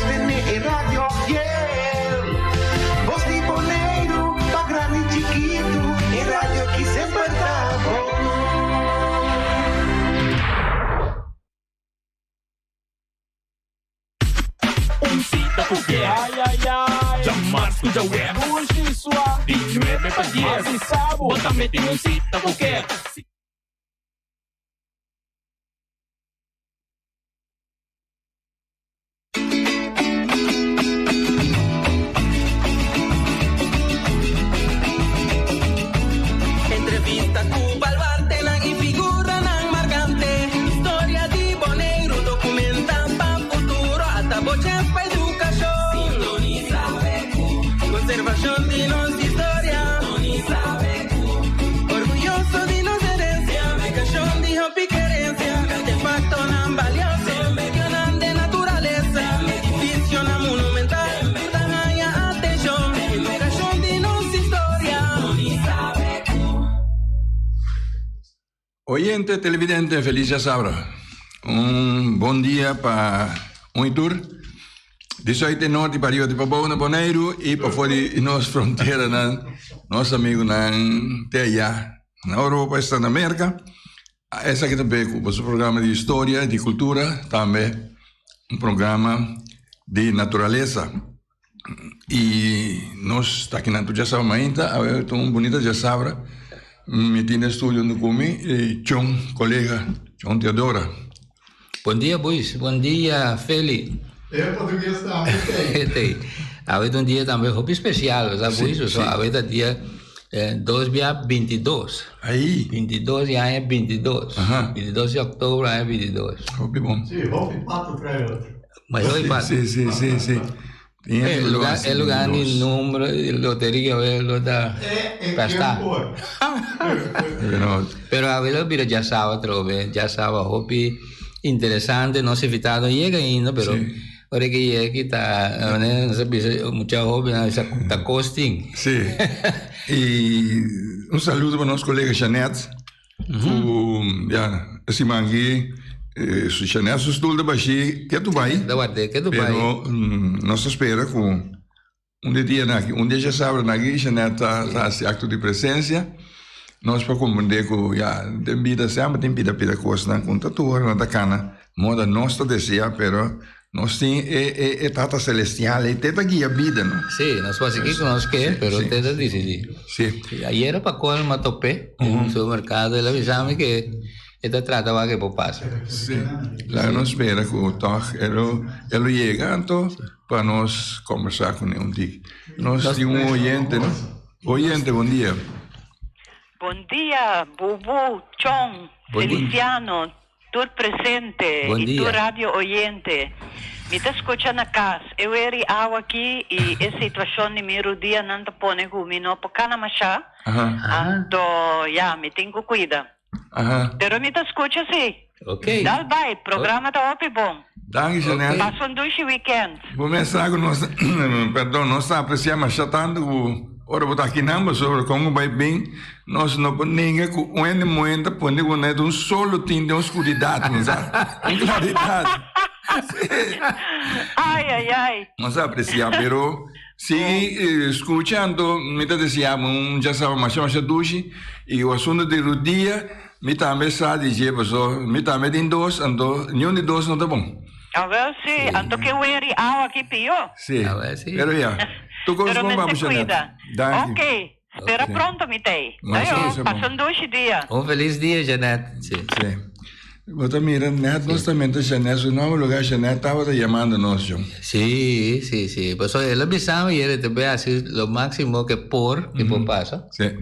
tiene en Radio Fiel. Voz de Bonaire, pa' grande y chiquito, en radio aquí siempre estamos. Un cita porque Ay, ay, ay. Jamás escucha web. Puxa sua. De 9 para 10. Assim sabe. Bótame en un cita porque Entrevista Cuba al Bartelan y figura nan marcante. Historia de Bonaire, documentan pa' futuro. Hasta boches pa' educación. Sintoniza BQ. Conservación de nuestra historia. Sintoniza BQ. Orgulloso de nuestra herencia. Educación de hobby querencia. Artefacto nan valioso. Mencionan de naturaleza. Edificio nan monumental. Tamaña atención. Educación de nuestra historia. Sintoniza BQ. Oyente, televidente, feliz ya sabra. Un bom dia para um tour. De Soite Norte para Rio de Papua, Bonaire e para fora de nossa fronteira, nosso amigo na Teia, na Europa e na América. Essa aqui também é o programa de história, de cultura, também um programa de natureza. E nós está aqui na Tuja Sabra ainda, um bonita já sabra. Me tem no estúdio no Cumi, John, colega, John Teodora. Bom dia, Buis. Bom dia, Feli. Português também. Hoje um dia também muito especial, sabe, Buis? Hoje é dia 22. Aí. 22 já é 22. 22 de outubro é 22. Hope bom. Sim, vamos empate para outro. Mas hoje passa. Sim. É lugar de número, de loteria, lo da pasta. Pero a veces vira já sabe, hopi interessante, não se fitado chega ainda, pero ora que é que tá, não sabe, muita hobby, tá costing. Sim. E um saludo para nosso colega Janete, esse mangue, Janete, o estudo da Baxi, que tu vai? Que tu vai? Pero nós espera com um dia já sabe, Janete tá esse acto de presença. Nós para compreender que tem vida sempre tem vida coisa com tatuagem na cana moda nossa deseja pero nós tem é tata celestial e teta guia vida não sim nós faz aqui nós quer pero teta decidir sim ayer para qual me topé no supermercado ele avisava que esta trata va que passa sim lá nós espera que o toque ele chega então para nós conversar com ele dia nós temos oyente bom dia. Bom dia, Bubu, Chong, Feliciano, tu presente Bom e dia. tu radio oyente. Me está escutando a casa. Eu era aqui e a situação de meu dia não te põe comigo para cá na chá. Então, me tenho que cuidar. Pero me está escutando sim. Ok. Dá vai, programa está ótimo bom. Danke, Janete. Passa um weekend. Vou começar com nós, perdão, nós apreciamos tanto ora botar aqui não, sobre como vai bem, nós não ninguém com um momento põe um solo tem de escuridade, não sabe? Claridade. Ai. Nós apreciamos, pero se escutando, me desejamos já sabe mais duche e o assunto do dia, me também sabe dizer, me também tem dois, então nenhum de dois não tá bom. Sim, então que eu era aqui pior. Sim, pero já. Tu Pero bom, não se cuida. Ok. Espera pronto, me tem. Passando 2 dias. Feliz dia, Janete. Sim. Vou estar mirando, nós também, Janete, o nome do lugar, Janete, estava chamando nós, João. Sim. Pues ele avisava e ele também assim, o máximo que passa. Sim.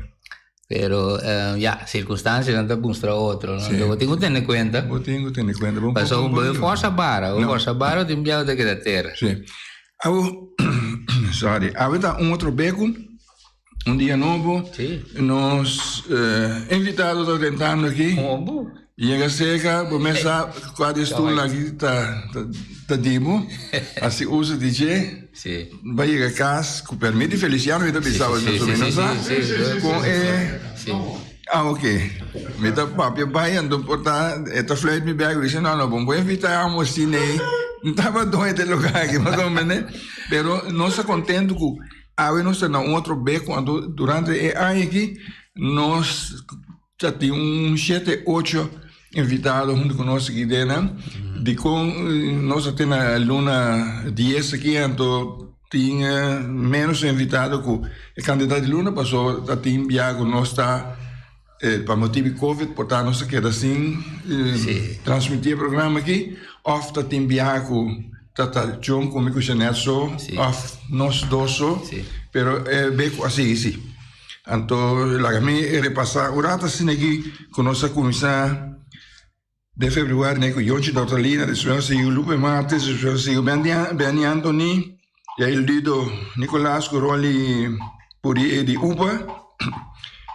Pero circunstâncias não te mostram outro, não? Então, eu tenho que ter em conta. Mas força barra, de enviar daqui da terra. Sim. Sorry, havia outro beco, dia novo, nós invitados a tentando aqui, chega seca, começa quase estúdio aqui, tá dimo, assim usa DJ, vai chegar a casa, com permite de Feliciano, ainda pensava que eu menos com ok, me dá papo, vai andando por tá, flerte me bag, disse não, vamos invitar a mocinha estava doido de lugar aqui, mas como, né? Pero nós estamos contentos com a nós temos outro beco quando durante o ano aqui nós já temos 7, 8 invitados junto conosco aqui dentro. De com nós temos a Luna 10 aqui, então tinha menos invitados com o candidato de Luna passou a ter enviado nós está para motivo de Covid, portanto nós quer assim transmitir o programa aqui, ou está te enviado com Tata John comigo Janeiro, of nós dois, pero beco assim sim. Então, lá me repassar o rata assim aqui com nossa comissão de fevereiro, né, com Jonchi Doutorlina, de Sr. Sigo Lupe Martes, de Sr. Sigo Benny Anthony, e aí Lido Nicolás Coroli Puri de Uba,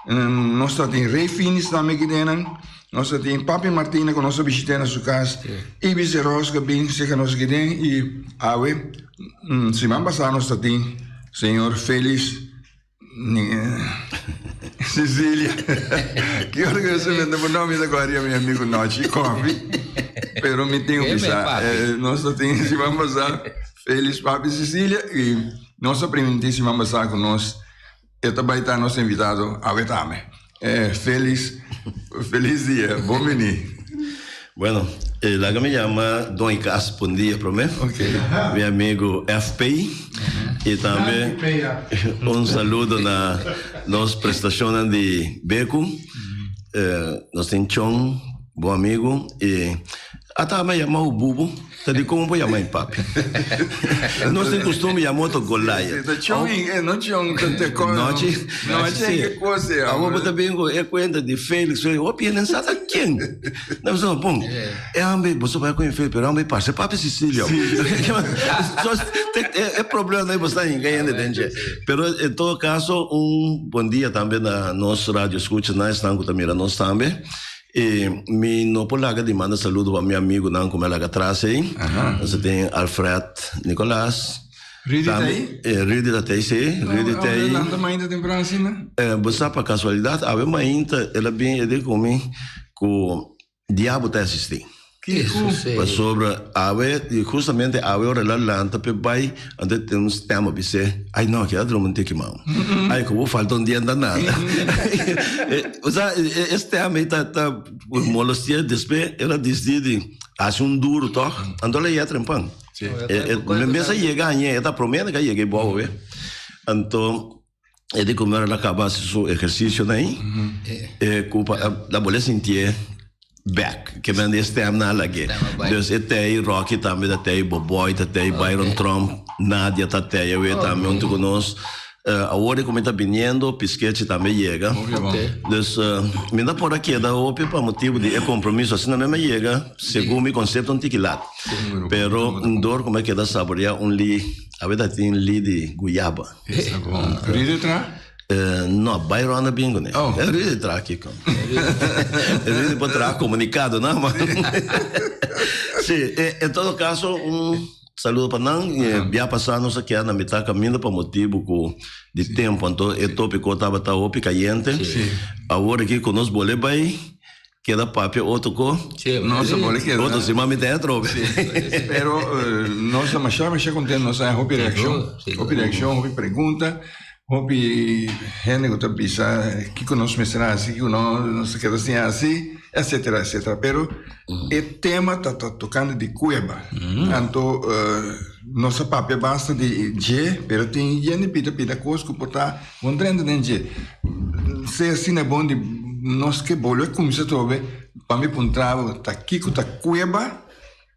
nós temos Rei Finis também aqui dentro. Nós temos Papi Martina com nossa visita na sua casa. Ibis Rosca bem se que nós queremos e awe semana passada nós temos Senhor Félix Cecília que orgulhosamente o nome da guarda meu amigo Nochi Coffee pero me tenho que pensar nós temos semana passada Félix Papi Cecília e nossa primeríssima passada com nós também está nosso invitado a Betame. Feliz día, buen venir. Bueno, la que me llama Don Icas Pondilla, prometo. Mi amigo FPI. Y también un saludo a las prestaciones de Beco. Nos tenemos bom amigo. Y hasta me llama o Bubu. Te digo como voy a llamar papi. No se costume llamar to Golaya. No que coisa. Agora também é cuenta de Félix. O piano sabe quem? Não só bom. É ambe, você vai conhecer, pero ambe parceiro, papi Sicília. É problema não você ninguém entende. Pero em todo caso, bom dia também na nossa rádio escuta, na estanco também nós também. Mi no por lá que manda saludo para meu amigo não como ela atrás aí. Você tem Alfred Nicolás. Ridi da TC, Ridi da TC. Não também ainda tem para né? Você para casualidade, a minha ainda ela bem ele comigo com diabo tá assistindo. Que coisa. Sobre a justamente a hora lá lanta pe bai ande temos tema bise. Ai não, que adro não tem que mal. Ai como falta dia nada. Usa este tema tá molestia despe ela decide acho duro toh. Ando lá ia trempang. Me mesa chega né, tá promessa que cheguei boa ver. Então ele como ela acaba seu exercício daí. Culpa da bolha sentir back, que vem desse tema na lague. Dus até Rocky também, até Boboy, até Byron Trump, Nadia, até eu também, onde conosco. Agora como está vindo, Pisquete também chega. Dus, me dá por aqui, dá opi para motivo de compromisso, assim não me chega, segundo o conceito antiquilado. Pero, dor como é que dá saborear li, a verdade tem li de Guiaba. No, Byron anda bingo, né? Ele traz aqui, ele pode trazer comunicado, não, mas... Sim, em todo caso, saludo para nós, já passamos aqui na metade caminho para motivo de tempo, então, o tópico estava caliente, agora aqui conosco, bolé vai, queda papi, outro co, nossa, bolé queda. Outro se mami dentro. Pero, nossa, mas já contente, nossa, hobby reação, hobby pergunta, hobby gente que está pensando que conosco será assim, que não se quer assim, etc, etc. Pero o tema está tocando de Cuiabá. Então, nossa papel basta de G, pero tem gente pida coisa que pode contando de G. Se assim é bom de nós que bolo é como se trove para me pontrava tá aqui que tá Cuiabá.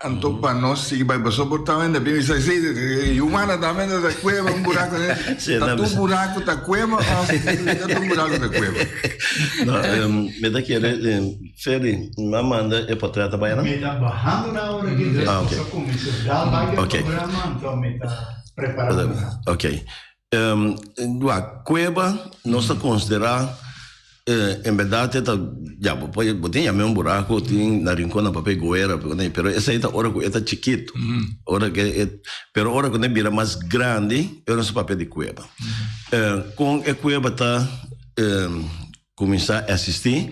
Então, para nós, se vai suportar ainda bem, isso aí, humana também da cueva, buraco, né? Tá tudo buraco da cueva, tá tudo buraco da cueva. Não, me dá que Feli, me manda é para trás também, não? Me está bajando na hora que já começou, já vai o programa, então me está preparando. Ok. A cueva, nós consideramos em verdade já tem um buraco tem na rincona papel goeira pero essa é hora que é chiquito hora que pero hora que vira mais grande é o papel de cueva com a cueva tá começar a assistir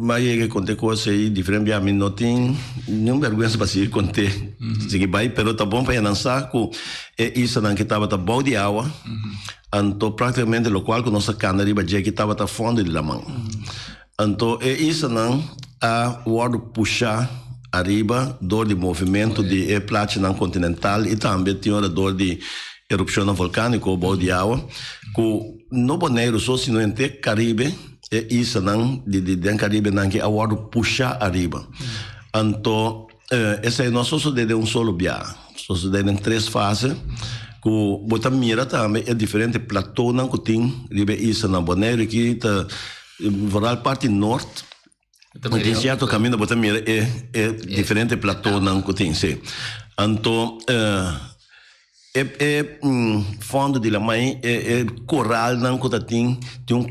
mas eu contei coisas aí diferentes, a mim não tem nenhuma vergonha para se contar, se vai, pero tá bom para lançar com isso não que estava tá bom de água, então praticamente o qual que nossa cana riba já que estava tá fundo de lamão, então isso não a word puxar arriba dor de movimento de platina continental e também tem hora dor de erupção vulcânica ou bom de água, com no Bonaire só se não ente Caribe isso não de Caribe não que a word puxar arriba, então esse é nosso só de solo viagem, só se de em 3 fases, que botar mira também é diferente platô não que tem ribe isso na Bonaire que tá varal parte norte. Tem certo caminho botar mira é diferente platô não que tem sim, então fundo de la mãe coral não que tem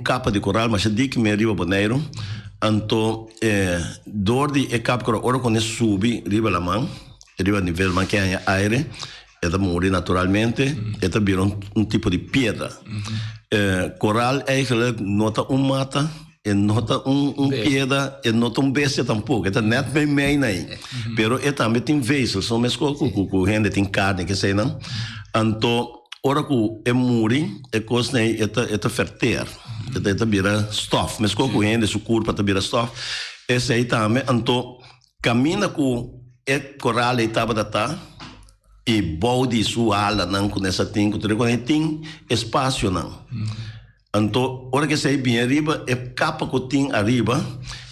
capa de coral mas de que me arriba Bonaire, então dor de capa coral ora quando sube riba la mão riba nível man que é aire ela morre naturalmente ela vira tipo de pedra, coral eigenlijk nota mata e nota pedra e nota bestia tampouco, é net bem meio aí, pero é também tem vessels, são mesmo com gente tem carne que sei não, então ora que é morre é coisa aí é ferter, é vira stuff, mesmo com gente su corpo é vira stuff, esse aí também, então caminha com é coral aí tava data e body sua ala não com essa tem espaço não. Então, hora que sai bem arriba, é capa que tem arriba,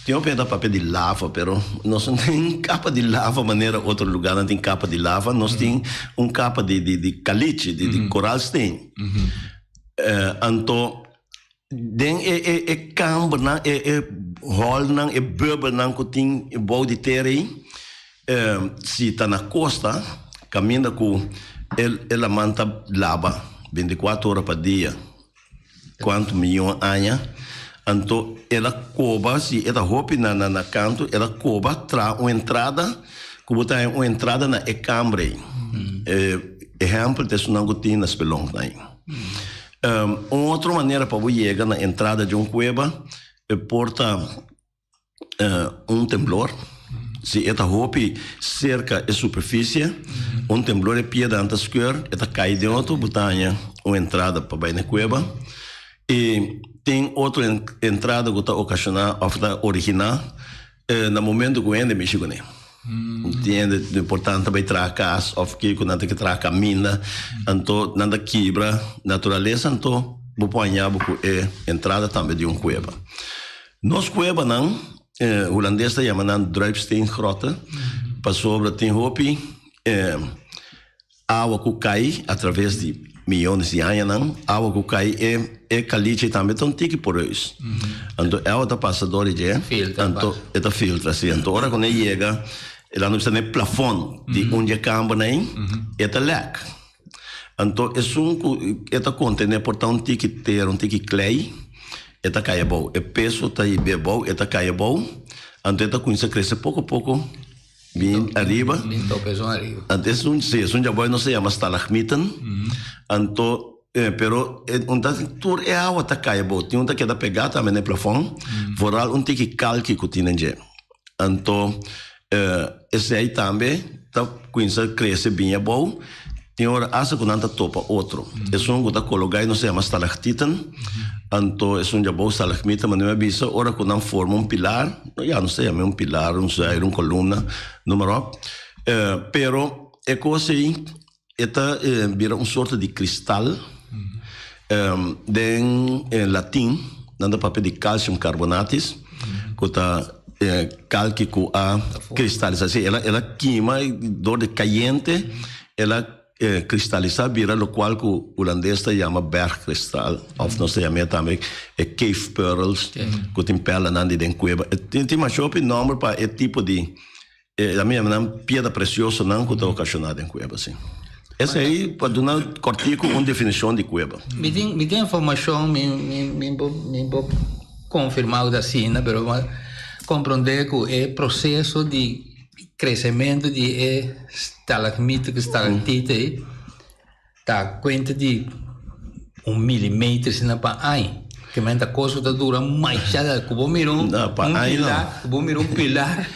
tem um pedaço de papel de lava, pero nós não tem capa de lava, maneira outro lugar não tem capa de lava, nós tem capa de caliche, de coral stain. Então, den campo não, hall não, bubble não que tem body terra aí, se está na costa, caminha com ela manta lava 24 horas por dia. Quanto milhão anos, então ela coba se ela roupa na canto, ela coba traz uma entrada, que botar uma entrada na cambre, exemplo de não que tem nas pelões aí. Outra maneira para você chegar na entrada de cueva é porta temblor, se ela roupa cerca a superfície, temblor é piedade antes que ela cai dentro, botar uma entrada para baixo na cueva. E tem outra entrada que está ocasionada, original, no momento que ele mexe com ele. Entende? É importante também trazer casa, ou que não tem que trazer caminho, então, nada quebra, natureza, então, vou pôr a entrada também de cueva. Nos cueva, não, o holandês está chamando Druipsteengrotten, para sobre tem roupa, água que cai através de milhões de anos, não, água que cai é caliche também, então tem que por isso. Então, a água está passadora de então, ela filtra, assim, então, agora quando ele chega, ela não precisa nem plafond de onde é campo, nem, ela leque. Então, ela contém, portanto, tem que ter tem que clay, ela cai bom, o peso está aí bem bom, ela cai bom, então, ela começa a crescer pouco a pouco, bem arriba. Antes já vai não se chama stalagmiten. Então, pero tur é água tá cai bom. Tem um que dá pegar também no plafond. Voral tem que calque que tem nje. Então, esse aí também tá começa crescer bem bom. Tem hora asa que não tá topa outro. Esse que tá colocar não se chama stalactiten. Então, esse já bom stalagmita, mas não é bisa hora que não forma pilar. Já não sei, é pilar, uma coluna, número. Pero é coisa aí, vira sorte de cristal. Em latim, nada papel de calcium carbonatis, que tá calque com a cristalização. Ela queima, dor de caliente, ela cristalizar vira o qual que o holandês chama bergkristal, ou nós chamamos também cave pearls, que tem perla nandi den cueva. Tem mais outro nome para esse tipo de a minha pedra preciosa não que está ocasionada em cueva, assim. Essa aí pode dar cortico uma definição de cueva. Me tem informação, me confirmar da China, mas compreender que é processo de crescimento de estalagmite que estalactite dá conta de 1 milímetro se não para aí. que menta coisa tá dura mais chada, cubo mirou um pilar.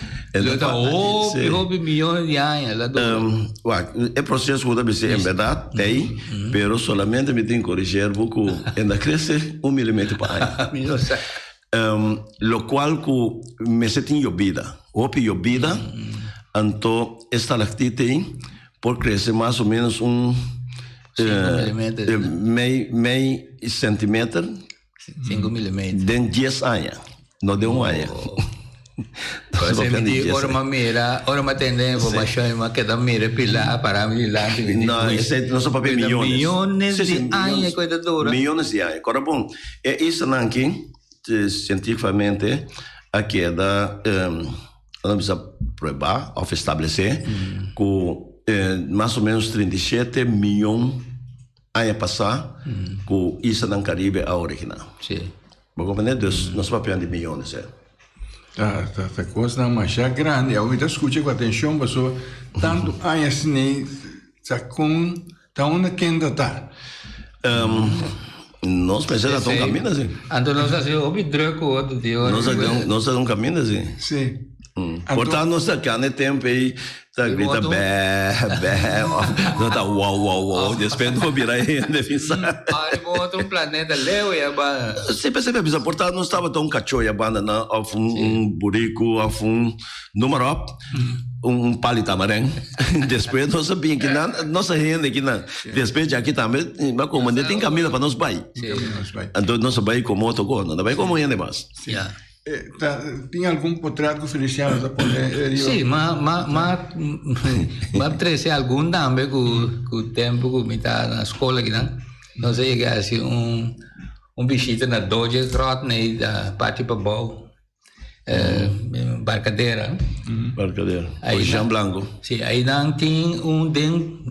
Houve milhões de anos. O processo que você em verdade tem, pero solamente me tem que corrigir porque ainda cresce 1 milímetro para ano. Lo qual que me se tem llovida, então esta lactite por crescer mais ou menos meio centímetro. 5 milímetros. De 10 anos, não de 1 ano. Você me diz, ora me atender informação, mas que dá mira pilar para me lá. Não, esse não são papel milhões. Milhões de anos, coisa dura. Milhões de anos. Agora, bom, isso não aqui, cientificamente, a queda, vamos provar, ou estabelecer, que mais ou menos 37 milhões de anos passar, que isso no Caribe é original. Sim. Vou compreender? Não são papel de milhões, Tá coisa não mais grande. Eu ainda escutei com atenção, mas tanto anos nem tá com tá onde quem tá. Nós pensamos que caminho assim. Então nós fazemos o druk outro dia. Nós um caminho assim. Sim. Portanto, nós sacamos tempo aí, tá grita bé, não tá uau, depois não virar aí, defensar. Aí outro planeta leu e a você percebe, portanto, não estava tão cachorro e a banda, não, burico, número, palito amarelo. Depois nós sabíamos que nossa gente que não, depois já que também, mas como não tem caminho para nós vai. Então nós vai como outro coisa, não vai como gente mais. Tinha algum portrait que Feliciano da poder? Sim, mas trazer algum também com o tempo que me está na escola que não sei que assim visita na Doge Trot nem da parte para bom barcadeira. Aí Jean Blanco. Sim, aí não tem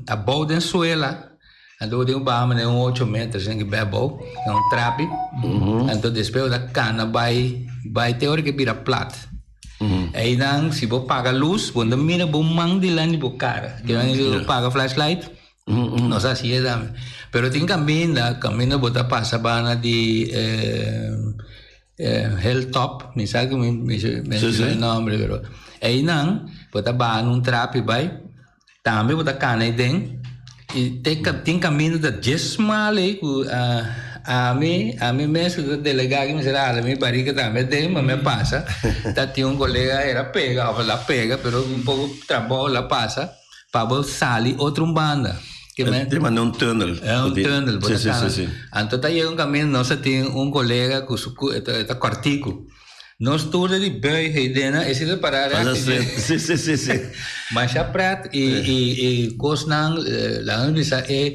a boa de Suela. Então tem Bahama né 8 metros em que bebo, é trape. Então depois da cana vai teórica vira plata. Aí não se você paga luz, quando mira bom mang de lá de cara, que você paga flashlight, não sei se é também. Pero tem caminho bota passa bana de Hilltop, me sabe me o nome, pero aí não, bota bana trape vai, também bota cana aí dentro. E tem caminho da Jesmale a mim mesmo delegado me será a minha barriga também tem mas me passa tinha colega era pega pero pouco trabalho lá passa para sair outra banda que tem um túnel túnel sim. Então tá aí caminho nós tem colega que está quartico nós todos de bem reidena esse de parar sim. Mas já prato e coisa lá onde é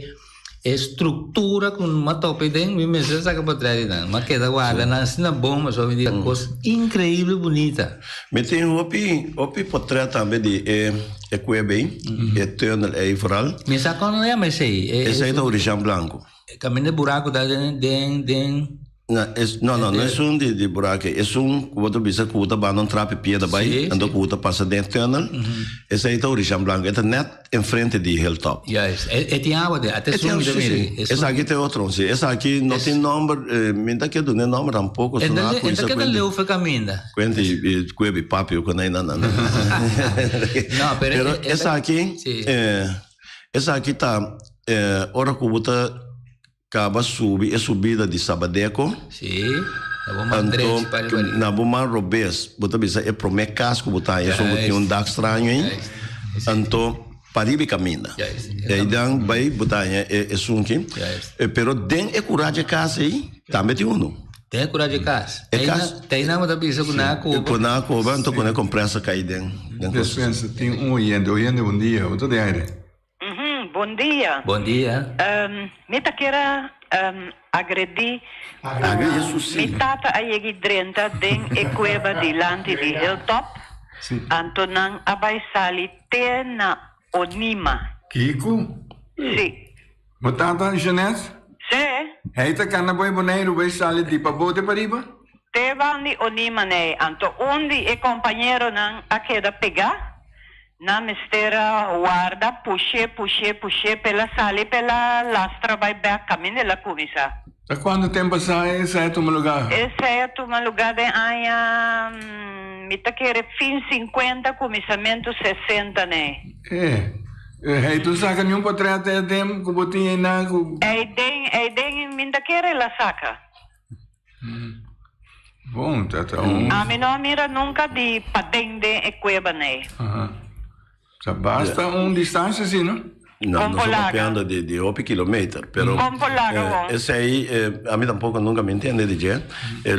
estrutura com uma tope dentro me mesmo saca para trás mas queda guarda na cena bom mas só me diz coisa incrível bonita me tem opi portrait também de Equebe túnel Eiffel me saca não é mas esse aí da origem branco caminho de buraco da dentro não é de buraco, é quando você cuta para não trape piada vai, ando cuta passa dentro túnel, esse aí tá origem branca, é net em frente de Hilltop. Yes, tem água de até sumi também. Esse aqui tem outro, esse aqui não tem nome, me dá que do nome tampouco, só na coisa. Então que leu foi caminho. Quente papel quando ainda não. Não, pero essa aqui tá hora que você acaba subida de Sabadeco. Sim. Na Boma Robes, você bisa é pro meu casco botar isso tem dag estranho hein. Então paribe caminha. E então vai botar é sunki. Pero den é coragem casa aí, também tem Tem coragem de casa. Tem nada da bisa com na Cuba. Com na Cuba, então quando compressa cai dentro. Despensa tem oyente bom dia, outro de aire. Bom dia. Bom dia. Me queira agredir. Me tata aí drenta den equeba de lante de Hilltop. Antonan abai sali te na Onima. Kiko? Sim. Matata Janete? Sim. Heita kana boy boneiro vai sali di pabote pariba? Te van di Onima ne. Anto undi e companheiro nan akeda pegar. Na mistera guarda, puxe pela sali, pela lastra vai back caminho la comisa. Há quanto tempo sai tu lugar? Esse é tu lugar de anha, me tá querendo fim 50, começamento 60, né? E tu saca nenhum portreto de dem, que botinha na... Me tá querendo la saca. Bom, tá. A mim não mira nunca de padende e cueva, né? Já basta distância assim, não? Não, nós estamos falando de 8 quilômetros, pero esse aí, a mim tampouco nunca me entende de jeito,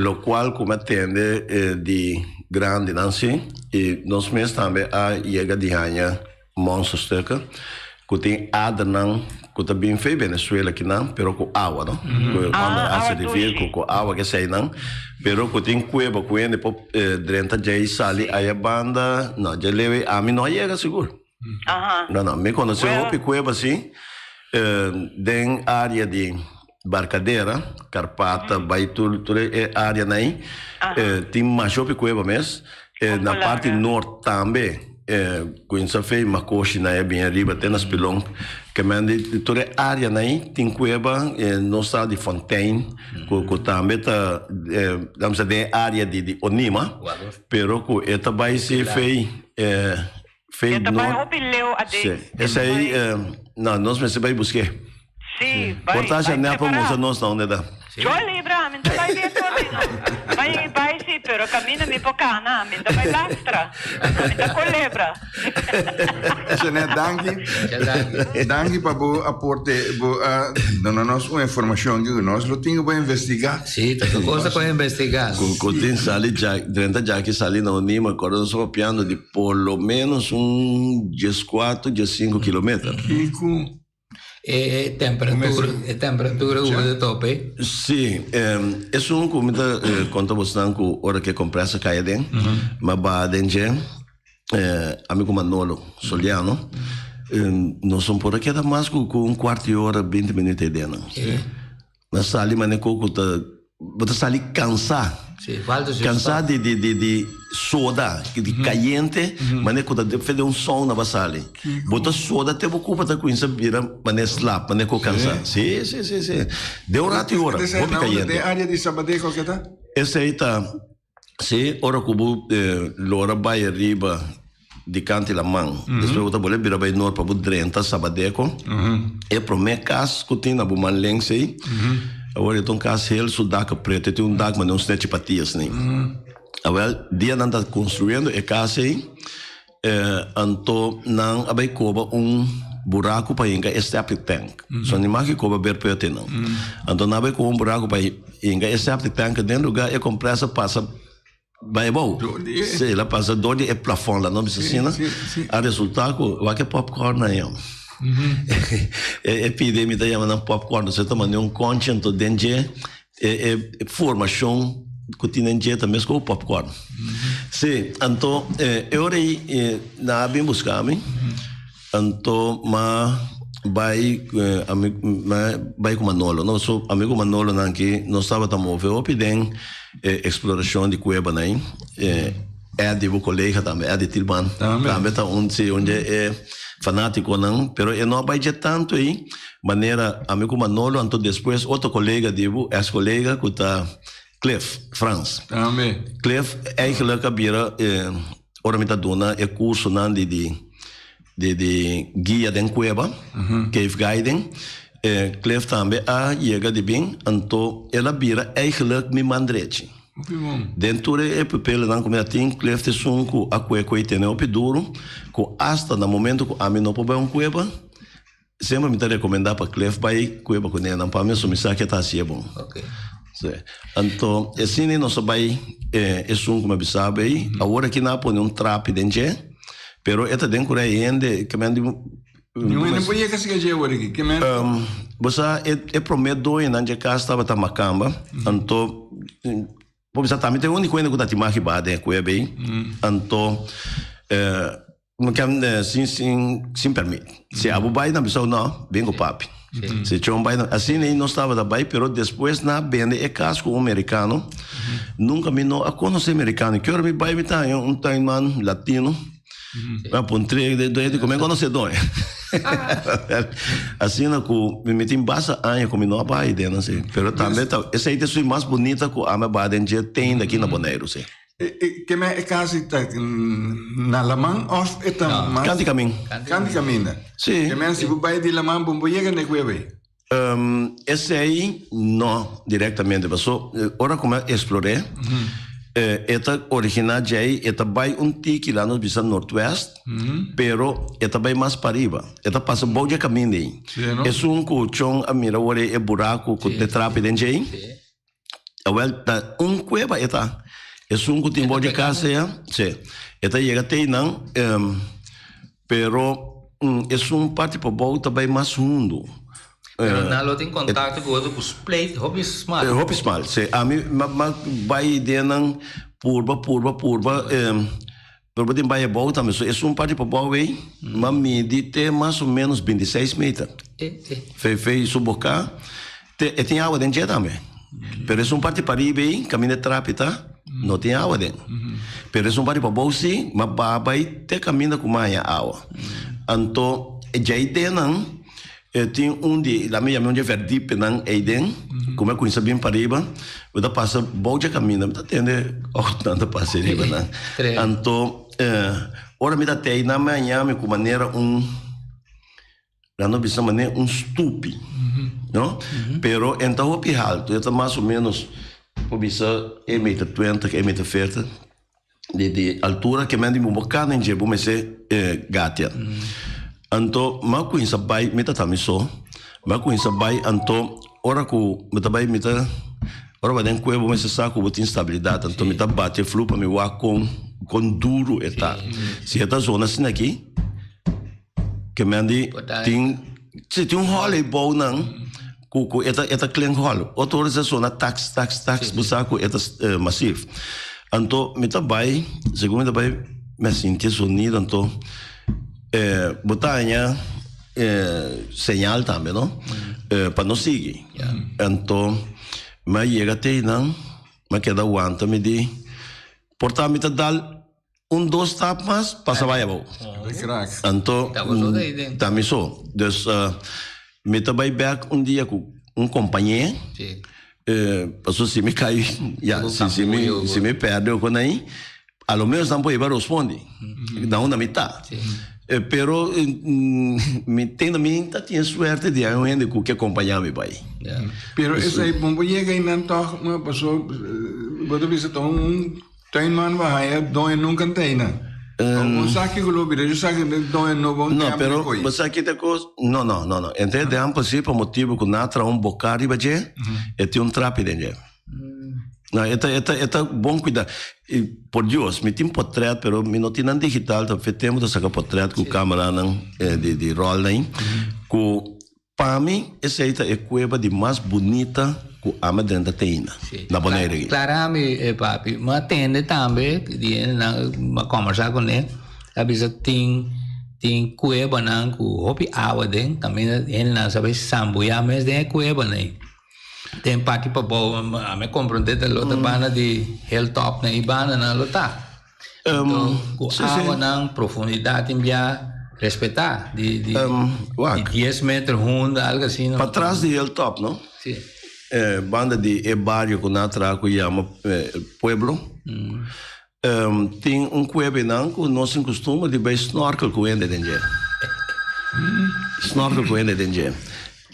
o qual como atende de grande, não sei, e nós mesmos também chega de ganhar monstros, que tem adnan, que também fez Venezuela aqui não, pero com água, não? Com água de vir, com água que sai não, pero que tem cueva, que depois dentro de sali, aí a banda, não, já leve, a mim não chega seguro. Não, me conheceu uma cueva assim, tem área de Barcadeira, Carpata, Baitul, toda a área aí, tem mais uma cueva mesmo, na parte norte também, quando se fez Macoche, né, bem arriba, tem nas Pilong, que mande toda a área aí, tem cueva, não está de Fontaine, que também está, vamos dizer, área de Onima, pero que esta vai se fez, esse aí, não, nós vai buscar. Sim, botar a janela para mostrar nós onde dá. Eu lembro, me vai ver tudo. Vai sim, pero caminho me pocana, me vai lastra, me dá colebra. Danke para o aporte, dando-nos uma informação que nós não tínhamos para investigar. Sim, tem coisa para investigar. Com tem sali já, dentro já que sali na Unima, agora nós estamos piando de pelo menos 14, 5 quilômetros. Temperatura de tope? Sim, é uma comida, quando você está com hora que comprar essa caia dentro, mas vai dentro, amigo Manolo Soliano, nós somos por aqui, dá mais com um quarto de hora, 20 minutos dentro. Mas sali, mas nem coco, você sali cansar. Cansado de soda, de caliente, mas nem quando fez som na basali. Bota soda até vou culpa da coisa vira, mas nem slap, mas nem com cansar. Sim. Deu rato e hora. Vou caliente. Tem área de Sabadeco que tá? Esse aí tá. Sim, hora que eu lora vai arriba de canto la mão. Depois eu vou vira vai norte para o drenta Sabadeco. É para minha casa que tem na Bumanlense aí. Agora eu tenho um caso ele sudaca preto, tem um dag mas não sete patias nem. Agora dia não está construindo é casa aí, então não abai coba buraco para inga septic tank. Só nem mais que coba berpete não. Então não abai coba buraco para inga septic tank dentro do lugar é compressa passa vai bom. Se ela passa dole é plafond lá não precisa assim. A resultado o que popcorn aí. Epidemia da chama popcorn, você está mandando content dentro formação que tem dentro também com popcorn. Sim, então eu aí na bem buscar me, então mas vai com Manolo, não sou amigo Manolo não que nós estava tão movido opidem exploração de cueva aí, de o colega também, de Tilban também tá onde é fanático não, pero eu não vai tanto aí, maneira amigo Manolo, então depois outro colega digo, ex-colega que tá Cliff France. Também. Cliff é que lá cabira ora me tá dona é curso não de guia de cueva, cave guiding. Cliff também chega de bem, então ela vira é que lá me mandrete. Dentro é papel não como tem Cliff de sunco a cueca tem o peduro com hasta no momento que a mim não pode cueva sempre me tá recomendar para Cliff vai cueva com ele não para mim só me sabe que tá assim é bom. Ok. Então assim nós vai é sunco me sabe aí agora que não põe trap dentro pero esta dentro é ainda que me não podia que se gaje agora aqui que me você é prometo e não de casa estava tá macamba então vamos também tem único coisa que tá te marcado com ele bem então não quer sem permite se a bubai na pessoa não bem com papi se chão vai assim nem não estava da bai pero depois na bende é caso com americano nunca me não a conhecer americano que hora me vai me tá um taiman latino a pontre de como é conhecedor Assim, me tem bastante anos como não vai dentro, assim. Mas também, essa aí é mais bonita que a minha badenge tem aqui na Bonaire, sim. Que me casa na Lamang ou é Canti caminho. Canti caminho. Sim. Que me se vai de Lamang, bom chega na cueva. Esse aí não diretamente, mas ora como eu explorei, esta original já esta vai tiki lá no Bisa Northwest, pero esta vai mais para riba. Esta passa bom de caminho aí. É cuchão a mira ora é buraco com tetrape dentro aí. Well, cueva esta. É que tem de casa aí, sim. Esta chega até não, pero é parte para bom também mais fundo. Pero não tem contato com os plate, hobby smart. Hobby smart, sim. A mim, vai dentro purba, pero tem vai bom também. É parte para bom aí, mas medite mais ou menos 26 metros. Fez subocar, tem água dentro também. Pero é parte para ir bem, caminho de trapita, não tem água dentro. Pero é parte para bom sim, mas vai ter caminho com mais água. Então, já dentro tem de lá me chamam de verdipe não é dentro, como é que isso bem para riba, você passa bom de caminho, mas atende tanto passa riba não. Então, ora me dá até na manhã me com maneira lá não bisa maneira stupi, não? Pero então o alto, é mais ou menos por bisa 1,20 m, 1,40 m de altura que mande um bocado em jeito, mas é gatia. Então, mas com isso vai me tá também só, mas com isso vai então ora que me tá vai me tá ora vai dentro cueva mas saco botar instabilidade, então me tá bate flu para me voar com duro eta. Se esta zona assim aqui que mande tem hole bom não, com eta clean hole, outra essa zona tax buscar eta massivo. Então me tá vai, segundo me tá vai me sentir sonido então botanha señal também, não? Para não seguir. Então, mas chega até não, mas queda aguanta me di. Portanto, me dá 2 tapas, passa vai a bom. Então, também só. Então, me vai back dia com companheiro. Passou se me cai, se me perde ou quando aí, a lo menos não pode responder. Da onde me tá. Pero me tinha sorte de ainda com que acompanhar me vai. Pero essa aí bom chega e não toca uma pessoa, você visita tem man vai doer nunca tem não. Sabe que o lobo de sabe que doer não bom. Não, pero você aqui tem coisa. Não. Entende? É possível motivo que natra bocari baje, tem trape dentro. Não, é bom cuidar. Por Deus, me tem portrait, pero me não tem nada digital, tá temos de sacar portrait com câmera não de roll nem. Com para mim essa é a cueva de mais bonita que a dentro da teina na Bonaire. Claramente, papi, mas atende também, de na conversar com ele, avisa tem cueva não com hobby água dentro, também ele não sabe sambuia, mas tem cueva nem. Tem parte para boa, a me compreender da lota bana de hilltop na ibana na lota. Com água na profundidade em respeitar de 10 metros runda algo assim. Para trás de hilltop, não? Sim. Banda de barrio que na traco chama pueblo. Tem cueva não que nós costuma de ver snorkel com ele dentro. Snorkel com ele dentro.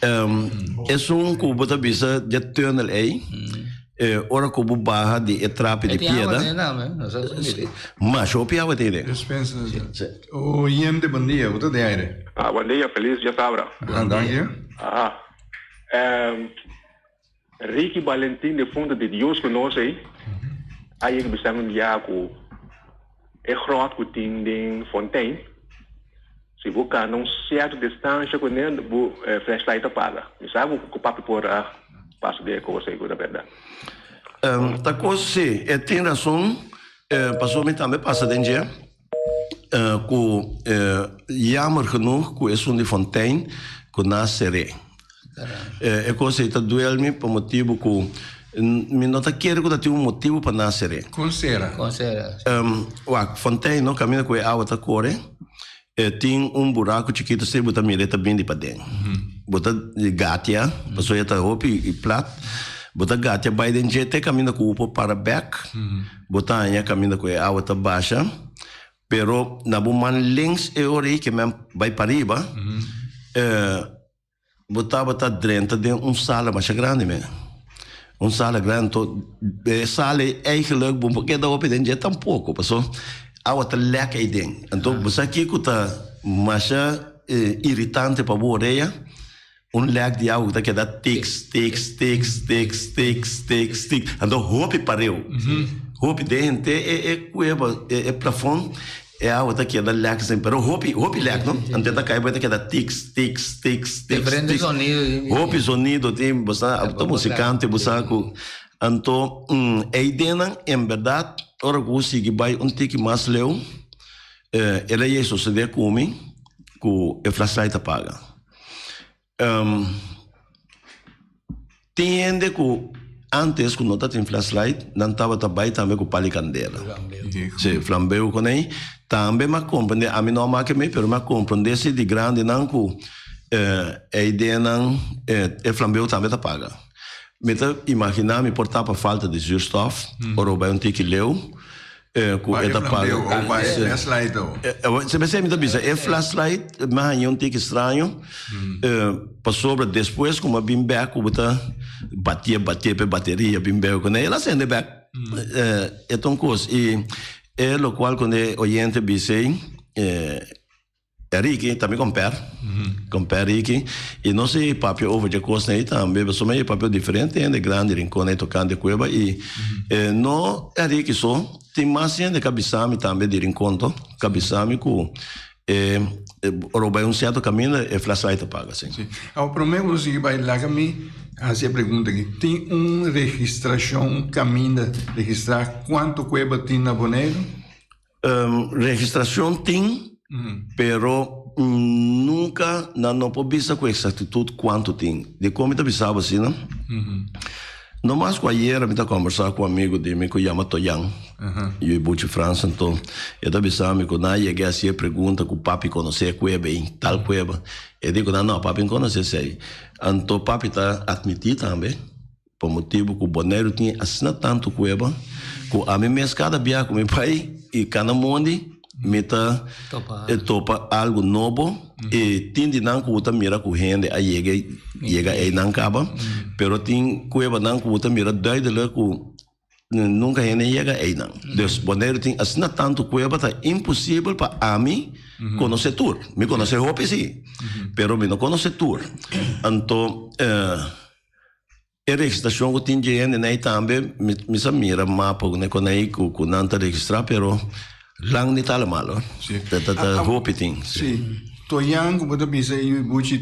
É cubo da bisa de tunnel aí, ora cubo barra de trape de piedra. Mas o piava dele. Dispensa. O IEM de bom dia, o de aire. Bom dia, feliz dia sabra. Danke. Ricky Valentin de fundo de Deus conosco aí. Aí que bisa dia com groot com tem fontaine. Se você não certa distância com ele, o flashlight apaga. Me sabe o papo por passo de coisa aí, da verdade. Tá coisa sim, tem razão. Passou me também passa dentro. Com jammer genoeg, com esse de fontaine, com nasceré. É coisa aí tá doendo-me por motivo com me não tá querendo que tem motivo para nascer. Considera. Fontaine não caminha com a água tá corre. tem buraco chiquito, você bota mileta bem de para dentro. Bota gatia, passou já tá roupa e plat. Bota gatia vai dentro, jeito caminha com o para back. Bota aí caminha com a água tá baixa. Pero na buman links e ori que mesmo vai para riba. Bota dentro de sala mais grande mesmo. Sala grande, sala eigenlijk bom porque dá open dentro tampouco, passou. Água tá leque aí dentro. Então, você aqui que tá mais irritante para a orelha, leque de água que dá tics. Então, roupa pareu. Roupa dentro é plafond, é água que dá leque sempre. Pero roupa leque, não? Então, tá caindo que dá tics. Diferente sonido. Roupa sonido, tem, você, musicante, você, então, aí dentro, em verdade, ora que você vai tique mais leu, ela ia suceder comigo, que a flashlight apaga. Tem gente que antes, quando não tinha flashlight, não estava também com palicandela. Sim, flambeu com ele. Também me compreende, a mim não é que me, mas me compreende se de grande não que a ideia não é flambeu também apaga. Me imaginar me portar para falta de zuurstof, ou vai tique leu, com esta paga. Ou vai flashlight ou. Se você me diz, é flashlight, mas é tique estranho. Para sobre depois, como bem back, batia para bateria, bem back, quando ela acende back, é tão coisa. E é o qual quando o oyente disse, é Ricky, também compara Ricky, e não sei papel over de costa aí também, mas também é papel diferente, é grande, rincão, tocando de cueva, e não é Ricky só, tem mais gente que abissame também de rincão, abissame que roubar certo caminho, é flashlight paga, assim. O problema é que vai lá que me fazer a pergunta aqui, tem registração, caminho de registrar quanto cueva tem na Bonaire? Registração tem, pero nunca não pode dizer com exatitude quanto tem. De como eu pensava assim, não? Não mais com ayer, eu estava conversando com um amigo de mim que chama Toyan, e eu vou de França, então eu estava pensando que não cheguei a ser pergunta que o papi conhecia a cueva, tal cueva. Eu digo, não, papi não conhece isso aí. Então o papi está admitido também, por motivo que o Bonaire tinha assinado tanto cueva, que a mim mesmo cada dia com meu pai, e cada mundo, me topa algo novo e tem de não que mira com gente a chega aí não acaba, pero tem coisa não que mira doido lá que nunca gente chega aí não. Deus Bonaire tem assim tanto coisa tá impossível para a mim conhecer tudo. Me conhecer roupa sim, pero me não conhecer tudo. Então a registração que tem gente aí também me mira mapa né quando aí que não está registrado, pero lang ni tala malo. Roupa tem. Sim. Toyan, como eu pensei,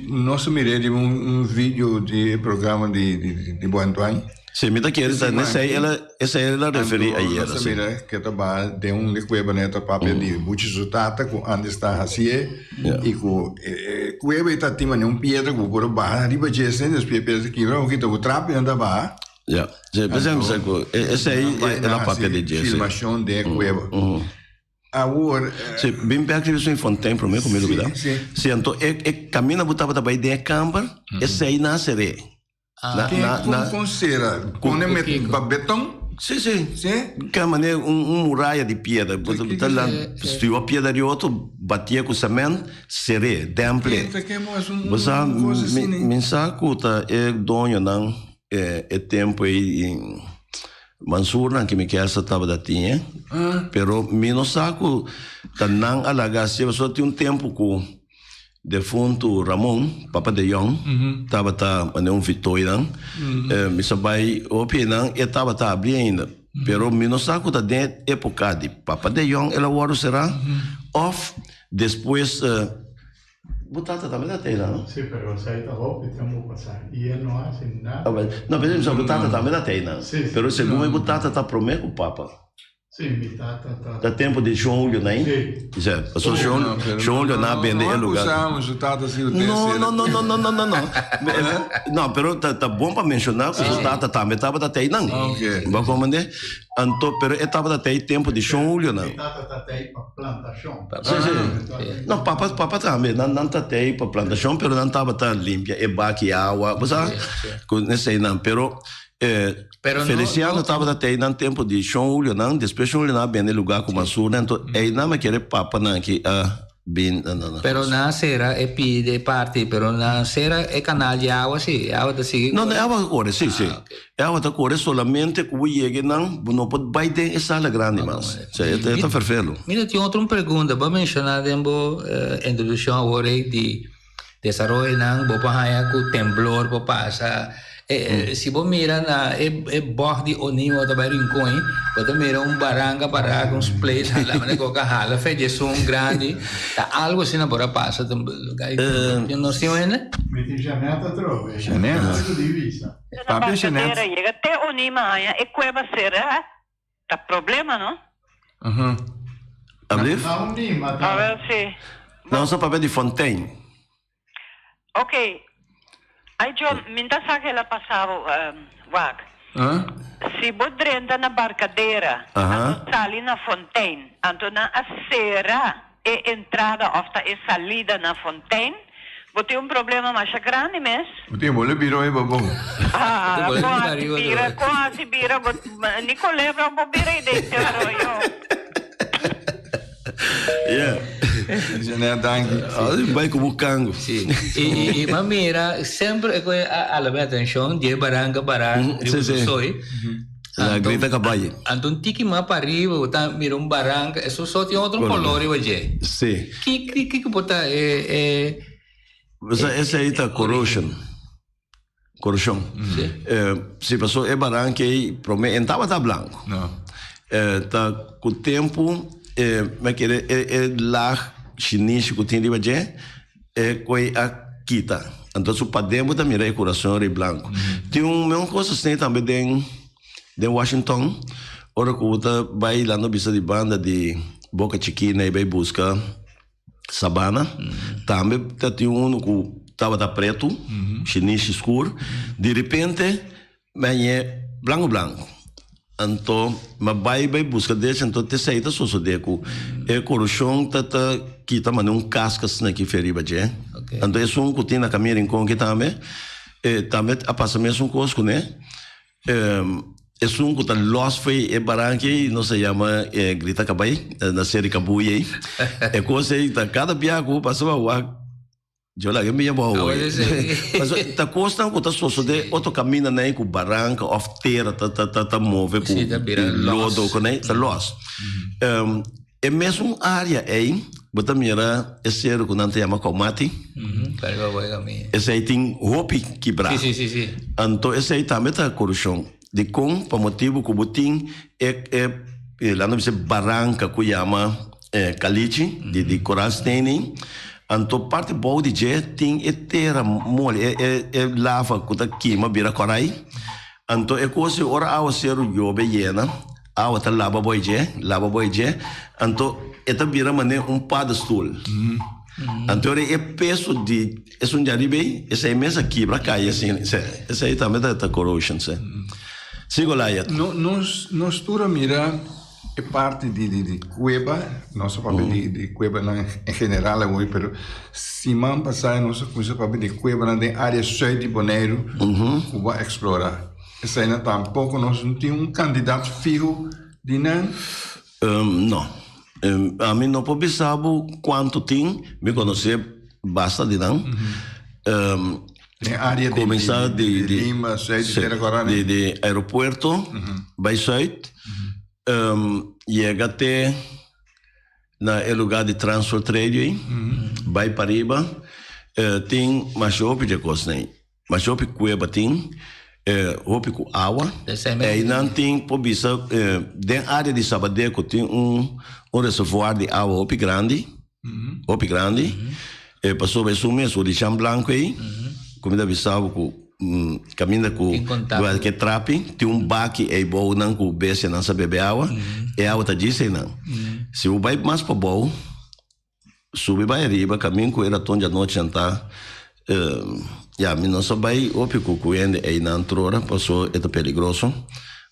nós miramos vídeo de programa de Boantuan. Sim, me daqui essa ela referi a ela. Nós miramos que estava de de cueva neta papel de muitos resultados com onde está assim e com cueva está tem pedra com por baixo arriba de essas pedras que não que o trapo anda baixo. Já. Por exemplo, essa aí é a papel de Jesse. Filmação de cueva. Agora, se bem perto isso em Fontaine para mim comigo vida. Se então caminha botava também de camper, esse aí nasceré. Na considera quando é beton? Sim. Que maneira muralha de pedra, botar lá, se a pedra de outro batia com cimento, seré, temple. Você me saco tá é dono não é tempo aí Mansur que me quer essa tava da tinha, pero me não saco tá não alagar se só tem tempo com defunto Ramon, Papa de Jong, tava tá Vitória, me sabai opinião e tava tá abrindo, pero me não saco tá dentro época de Papa de Jong, ela agora será off depois Butata também da teira, não? Sim, mas aí tá roupa, temos que passar. E ele não acha nada. Não, mas a butata também da teira. Pero segundo a butata tá prometo com o Papa. Sim, Tá tempo de João Julio, né? Sim. Passou João Julio na vende o lugar. Usamos o Tata assim o Não. Não, pero tá bom para mencionar que o Tata também estava até aí, não. Ok. Vou comandar. Então, pero estava até aí tempo de João Julio, não. Tata tá aí para plantação. Sim. Não, papa também, não tá até aí para plantação, pero não estava tão limpa, é baque água, você sabe? Nesse aí não, pero Feliciano estava até aí no tempo de João Julio, não, depois João Julio não vende lugar como a sua, então aí não me querer papa não que bem não. Pero na sera é pide parte, pero na sera é canal de água sim, água da seguir. Não, é água corre, sim. É água da corre solamente que o chegue não pode bater essa sala grande, mas é perfeito. Mira, tinha outra pergunta, vou mencionar dentro introdução agora de desenvolvimento não, vou falar com temblor, vou passar. Se você mira na borde onimo da Rincon, você mira baranga para uns places lá, mas coca hala fez grande, tá algo assim na bora passa lugar. Eu não sei onde. Metti Janeta trove. Janeta. Divisa. Papi Janeta. Chega até onima, é cueva será? Tá problema, não? Abriu? Na onima, A ver se. Não, só papel de Fontaine. Ok. Aí, John, minta sa que ela passava, Wag. Se você entra na barcadeira, ali na Fontaine, então na acera é entrada ou é salida na Fontaine, você tem problema mais grande mesmo. O tempo ele virou aí, babão. Quase vira, Nicolé, vamos virar dentro, Janeta, vai como cango. Sim. E mamira sempre que a la atenção de baranga para soy. La grita caballo. Então tiki ma para arriba, tá mira baranga, isso só tem outro color e hoje. Sim. Que bota Essa aí tá corrosion. Se passou baranga aí, promete entava tá branco. Não. Tá com o tempo mas que lá chinês que tem ali coi a quita. Então se podemos também é coração é branco. Tem uma coisa assim também de Washington, ora que você vai lá no bisa de banda de Boca Chiquina e vai buscar sabana. Também tem que estava preto, chinês escuro. De repente, mas é branco. Então, mas vai buscar desse, então te saída só de que é corujão tata kita mano cascas na que feriba je. Então é um que tem na caminho em que também a passa mesmo coisas, né? É um que tá lost foi barranque, não se chama grita cabai na série cabuí. É coisa aí tá cada biaco passava o eu lá me chamo mas tá costando que tá só de outro caminho né com barranca of terra tá move com lodo com né tá lost é mesmo área aí bota mira é ser que não tem uma comate esse aí tem hopi quebrar sim então esse aí também tá corujão de com por motivo que botin lá não se barranca que chama caliche de coral staining. Então, parte boa de je tem terra mole, lava que tá queima vira corai. Então, é coisa ora ao ser o jobe yena, ao tá lava boi je. Então, tá vira mané pedestal. Então, é peso de é jaribe, essa imensa quebra cai assim, essa aí também tá corrosion, se. Sigo lá ya. Nós tura mira é parte de cueva, nosso papel de cueva em geral é muito, pero se man passar nosso papel de cueva na área cheia de Bonaire, que vai explorar. Essa ainda tampouco nós não temos candidato fijo de não. Não. A mim não pode saber quanto tem, me conhecer basta de não. Área começar de Lima, cheia de terra corana. De aeroporto, vai sair. Chega até na lugar de transfer trade vai para riba tem machope de coisa né machope cueva tem hope com água e não tem pobisa dentro área de Sabadeco tem reservoir de água hope grande passou vai sumir o lixão branco aí comida bisava com caminha com que trape tem baque é bom não com besta não sabe beber água é a outra disse não. Se o vai mais para bom, sube vai arriba, caminho com era tom de noite jantar. Me não só vai o pico com ele aí na antrora, passou é peligroso.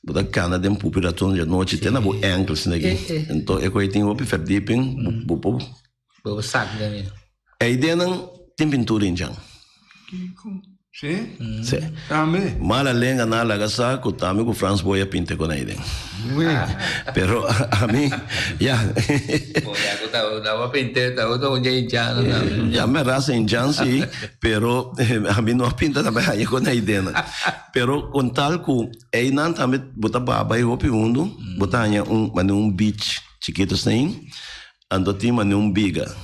Buda cana dem pupira tom de noite tem na bo ankles negi. Então é coisa tem o pico deeping, bu saco dele. A ideia não tem pintura em jang. Sim? Sim. Também. Mala lenga na laga saco, também com Franz Boia pinte com ele. Pero a mim, já. Eu tava pintando, eu onde em Jang, já me raça em Jang sim, pero a mim não pinta também aí com a ideia. Pero com tal que aí não também botar baba e hopi undo, botar aí beach chiquito assim, ando tem biga.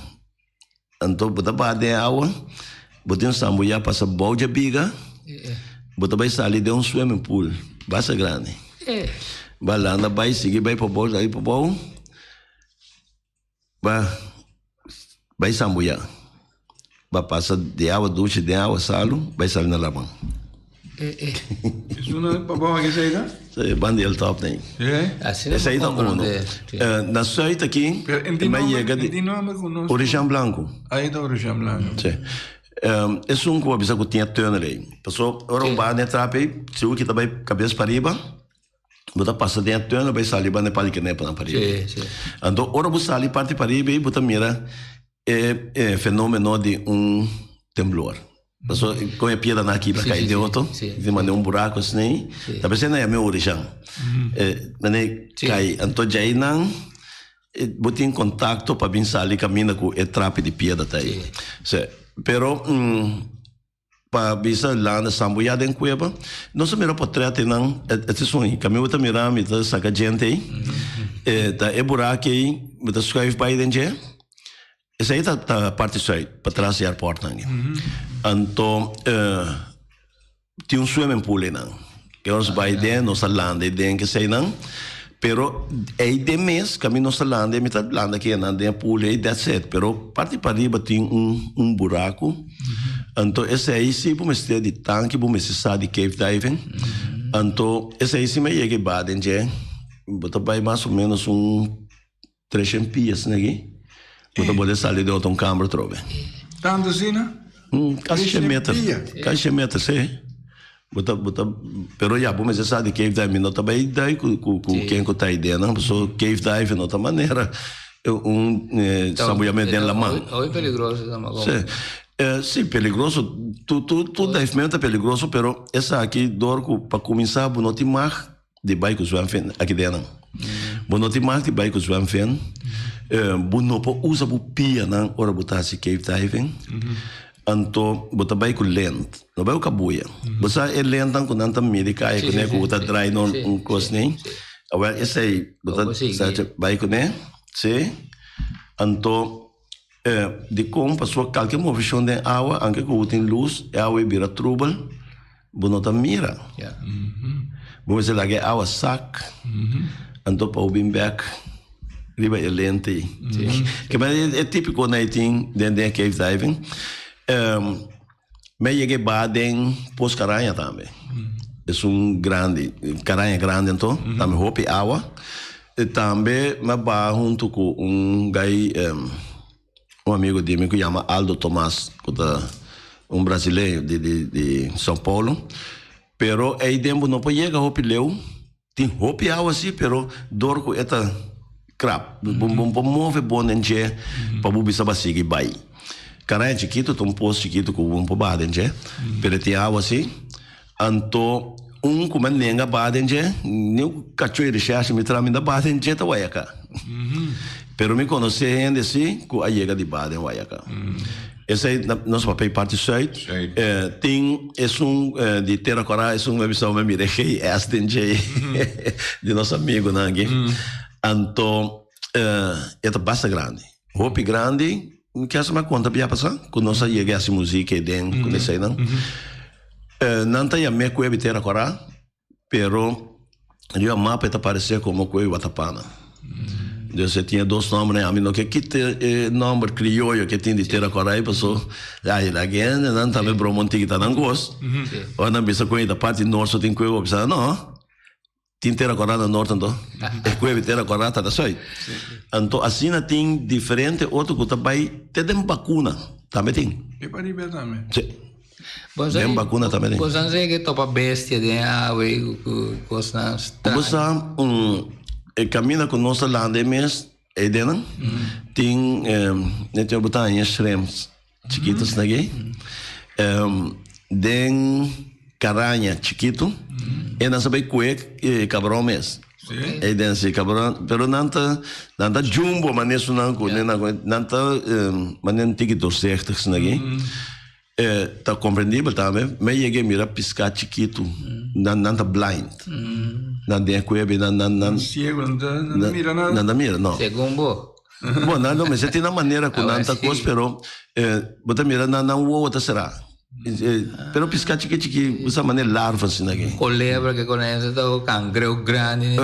Então botar baba de água. Botem sambuia passa balde biga, botar vai sair de swimming pool, basta grande. Vai lá, vai seguir, vai para balde, aí para balde, vai sambuia, vai passar de água, ducha de água, salo, vai sair na lavão. Isso não é para balde que sai, não? É bandeira top tem. Esse aí tá um. Na suíte aqui, vai chegar de Orixão Blanco. Aí da Orixão Blanco. Sim. É que eu avisa que tinha turno ali. Pessoal, ora um bar, né, trape, se o que também cabeça para riba, bota passa dentro turno, vai sair para Nepal que nem para riba. Então, ora você sair parte para riba e bota mira fenômeno de temblor. Pessoal, com a pedra na aqui para cair de outro, de maneira buraco assim, talvez não é meu origem. Maneira cai, então já aí não bota em contato para vir sair caminho com o trape de pedra tá aí. Pero para bisa lá na sambuia den cueva não se mira portrait não é sonho caminho tá mirando tá saca gente aí tá é buraco aí tá escreve para dentro essa aí tá parte só para trás do aeroporto né então tem swimming pool não que nós vai dentro nós landa dentro que sei não pero aí de mês caminho nós landa metade landa aqui na dentro pool aí that's it pero parte para riba tem buraco então esse aí se vamos ter de tanque vamos precisar de cave diving então esse aí se me chega baden já bota vai mais ou menos 300 pies né bota pode sair de outra câmara trove tanto assim né caixa meta sim bota pero já vamos precisar de cave diving não também daí com quem que tá a ideia não pessoa cave diving outra maneira sambuia dentro da mão é perigoso também sim, peligroso. Tu é peligroso, pero essa aqui, dorco, para começar, não tem mais de bairro que fen aqui dentro. Não tem mais de bairro que fen. Não pode usar o pia, não, ora botar se cave diving. Então, botar bairro lento. Não vai o cabuia. Você é lento, quando não tem médica, é que nem botar dry, não coisa nem. Agora, esse aí, botar bairro, né? Sim. Então, de como passou qualquer movimento de água, anche que tem luz, a água vira trouble, não tá mira. Vamos dizer que a água saca, então para o bimbeck, riba é lente. Que é típico na item dentro da cave diving. Mas cheguei baden pós caranha também. É grande, caranha grande então, também roupa água. Também me ba junto com gai amigo de mim que chama Aldo Tomás, que é brasileiro de São Paulo. Pero aí dentro não pode chegar roupa leu, tem roupa água assim, pero dorco eta crap, move bom dentro para bubi saber seguir vai. Caranha chiquito, tem poço chiquito com um pouco dentro, pero tem água assim, então como nenga dentro, nem cachoeira recherche me traz ainda dentro tá vai cá. Pero me conhece ainda assim, com a chega de Baden Waiaka. Esse aí, nosso papel parte site, tem, de Terracora, é missão, me mirei, é de nosso amigo, né? Então, é bastante grande. Roupa grande, que essa me conta, para passar, com nossa chega essa música, com esse aí, não? Não tem a minha coisa de Terracora, pero, o mapa está parecer como coisa Watapana. Você tinha dois nomes, né? A mim não que tem nome crioulo que tem de Terracora aí, passou. Aí lá quem não também Bromonte que tá não gosto. Ou não bisa coisa da parte norte tem coisa, bisa não. tem terra corada norte, então. É que terra corada da sul. Então, assim, tem diferente, outro que também tem vacuna, também tem. E para ir também. Sim. Tem vacuna também tem. Você não sei que topa bestia de água e coisa Você caminha com nossa lande mesmo, é dentro, tem, tem botar em shrimps, chiquitos aqui, tem caranha chiquito, e não sabe que cabrão mesmo. É dentro cabrão, pero nanta jumbo manesso não nanta manen tiquito certo aqui. Tá compreendível também, mas cheguei mira piscar chiquito, não tá blind, não tem coisa, não ciego, não mira nada. Não mira, não. Segundo. Bom, não, mas tem uma maneira com não tá coisa, pero bota mira não outra será. Pero piscar chiquito, usa maneira larva assim aqui. Colebra que conhece o cangreu grande,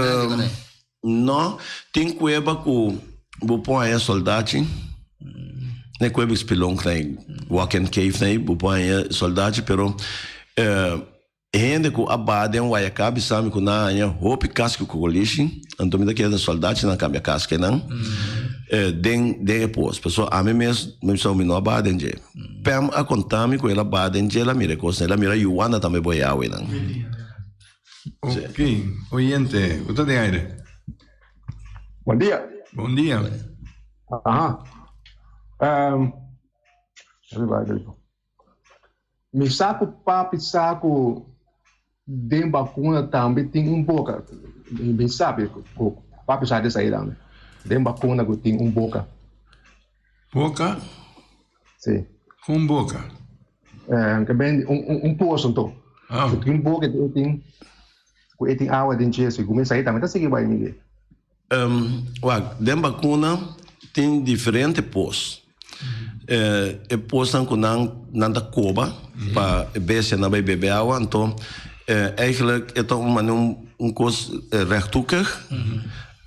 não, tem coisa que vou pôr aí soldado. Ne kwebe spelonk nei walk-in cave nei bupanha soldado pero hende ko abade um wayaka bisami ko na anya hope casco ko lishi antomida que é soldado na cambia casca não den pos pessoa a mim mesmo me no abade nje pem a contami ko ela abade nje ela mira coisa ela mira yuana também boiawe não. Ok, oyente, o de aire. Bom dia. Bom dia. Aham. Me saco de vacuna também tem boca. Me sabe, papi sai dessa aí também. De vacuna que tem boca. Boca? Sim. Com boca? Que bem poço então. Tem boca tem água dentro disso. Começa aí também, tá seguindo vai me. De vacuna tem diferente poços. Postam com nada coba para bestia na beber água, então eigenlijk é um coisa rechthoekig,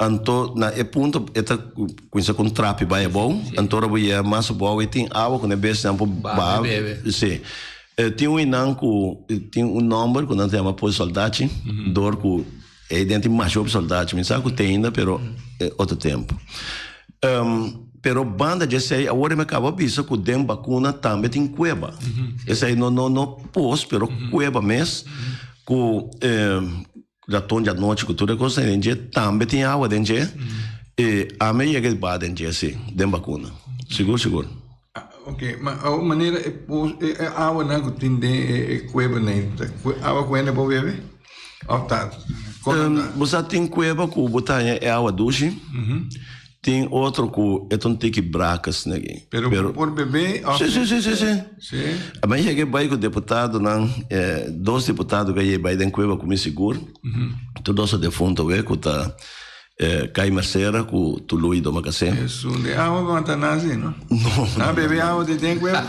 então na ponto é com trapi vai bom, então é mais bom e tem água com a bestia não pode sim. Tem inanco tem número que não tem uma pos soldado, dor que é dentro mais job soldado, mas sabe que tem ainda, pero outro tempo. Pero banda de sei agora me acaba bisa que dem vacuna também tem cueva. Esse aí não pos, pero cueva mesmo que da tom de noite que tudo coisa dentro também tem água dentro e a meia que ba dentro assim dem vacuna. Seguro. Ok, mas a maneira é água na que tem de cueva nem água que é para beber? Você tem cueva que botar é água doce. Tem outro que é um tique bracas aqui. Pero por beber? Sim. Mas cheguei bem com o deputado, dois deputados que vai den cueva com seguro. Todos os defuntos, que tá Cai Mercera, com o Luís do Macacé. Isso, de água com Atanasi, não? Não, beber água de den cueva?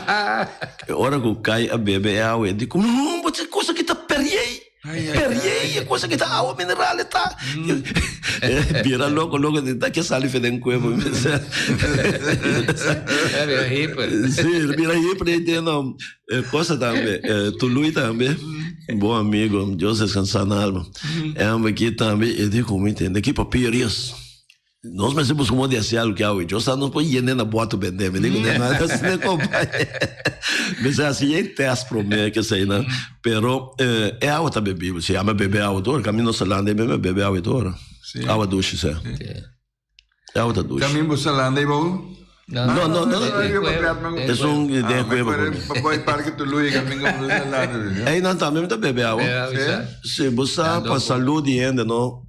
Hora que cai a beber água, eu digo, não, você coisa que tá perdiei. Perdiei, coisa que tá água mineral, tá? Vira louco, daqui sali fedendo cueva. Vira hiper. Sim, vira hiper, entendeu? Coisa também, Tului também, bom amigo, Deus descansar na alma. É aqui também, eu digo, me entende, aqui papirias. Nós pensamos como de ser algo que há, eu só não põe ir na bota vender, me digo, nada, assim, não compra. Mas assim, é teste para mim, que sei, não. Pero, é água também bebida, se ama beber água dura, caminho Salanda, beber água dura. Água doce, sim. É água da doce. Caminho Salanda é bom? Não. É de cueva. Papai para que tu Luís caminho Salanda. Aí não também tá beber água. Se você para saúde ainda não,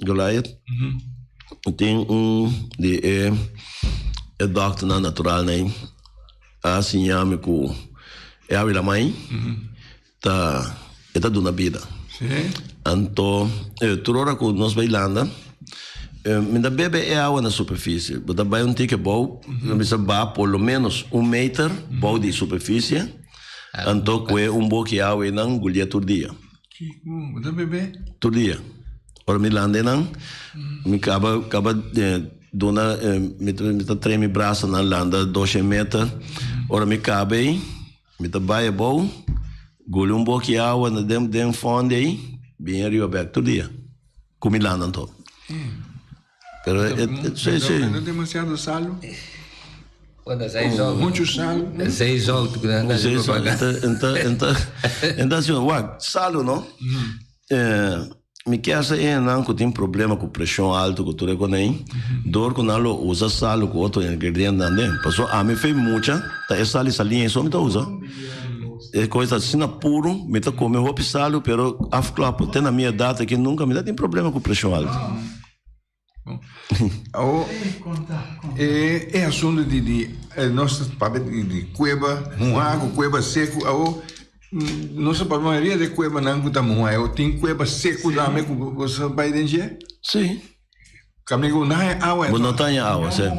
Goliath. Tem de doctor na natural né assim ame com é a mãe tá dando vida então toda com nós bailando ainda bebe é água na superfície mas também tique bom precisa ba pelo menos 1 metro bom de superfície então que pouco de água não engolha todo dia você bebe todo dia ora me lande não me acaba dona me tá treme braço na landa 12 metros ora me cabe me tá baia bom gole pouco de água na dem fonte aí bem arriba back todo dia Milano todo. Pero sí. No demasiado sal. Quando 6 horas. Muito sal. 6 horas que anda de propaganda. Então, salo, não? Me quer saber não que tem problema com pressão alta que tu reconhece. Dor que não usa sal com outro ingrediente também. Passou a me fez muita, tá essa salinha só me tá usa. É coisa assim na puro, me tá come roupa sal, pero afclapo tem na minha data que nunca me dá tem problema com pressão alta. É assunto de nosso papel de cueva, água, cueva seco, nossa maioria de cueva não está muito, tem cueva seco também que você vai entender? Sim. Caminho não é água. Não tem água, sim.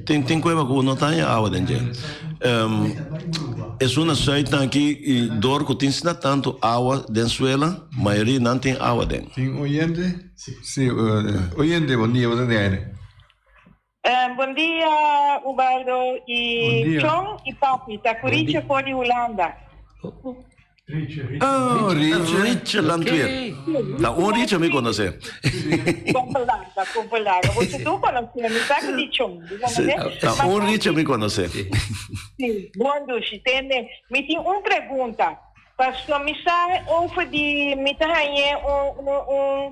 Tem cueva que não tem água dentro. É uma seita que dor que tem tanto água dentro suela, a maioria não tem água dentro. Tem oyente? Sim, oyente, bom dia, você tem. Bom dia, Ubaldo e John e Papi, da Curitiba por Holanda. Richard Landweer. Richard me conhece. Compolada. Você não conhece, me sabe de John. Richard me conhece. Sim, bom, Dushi, me tem uma pergunta. Pastor, me sabe, houve de me trazer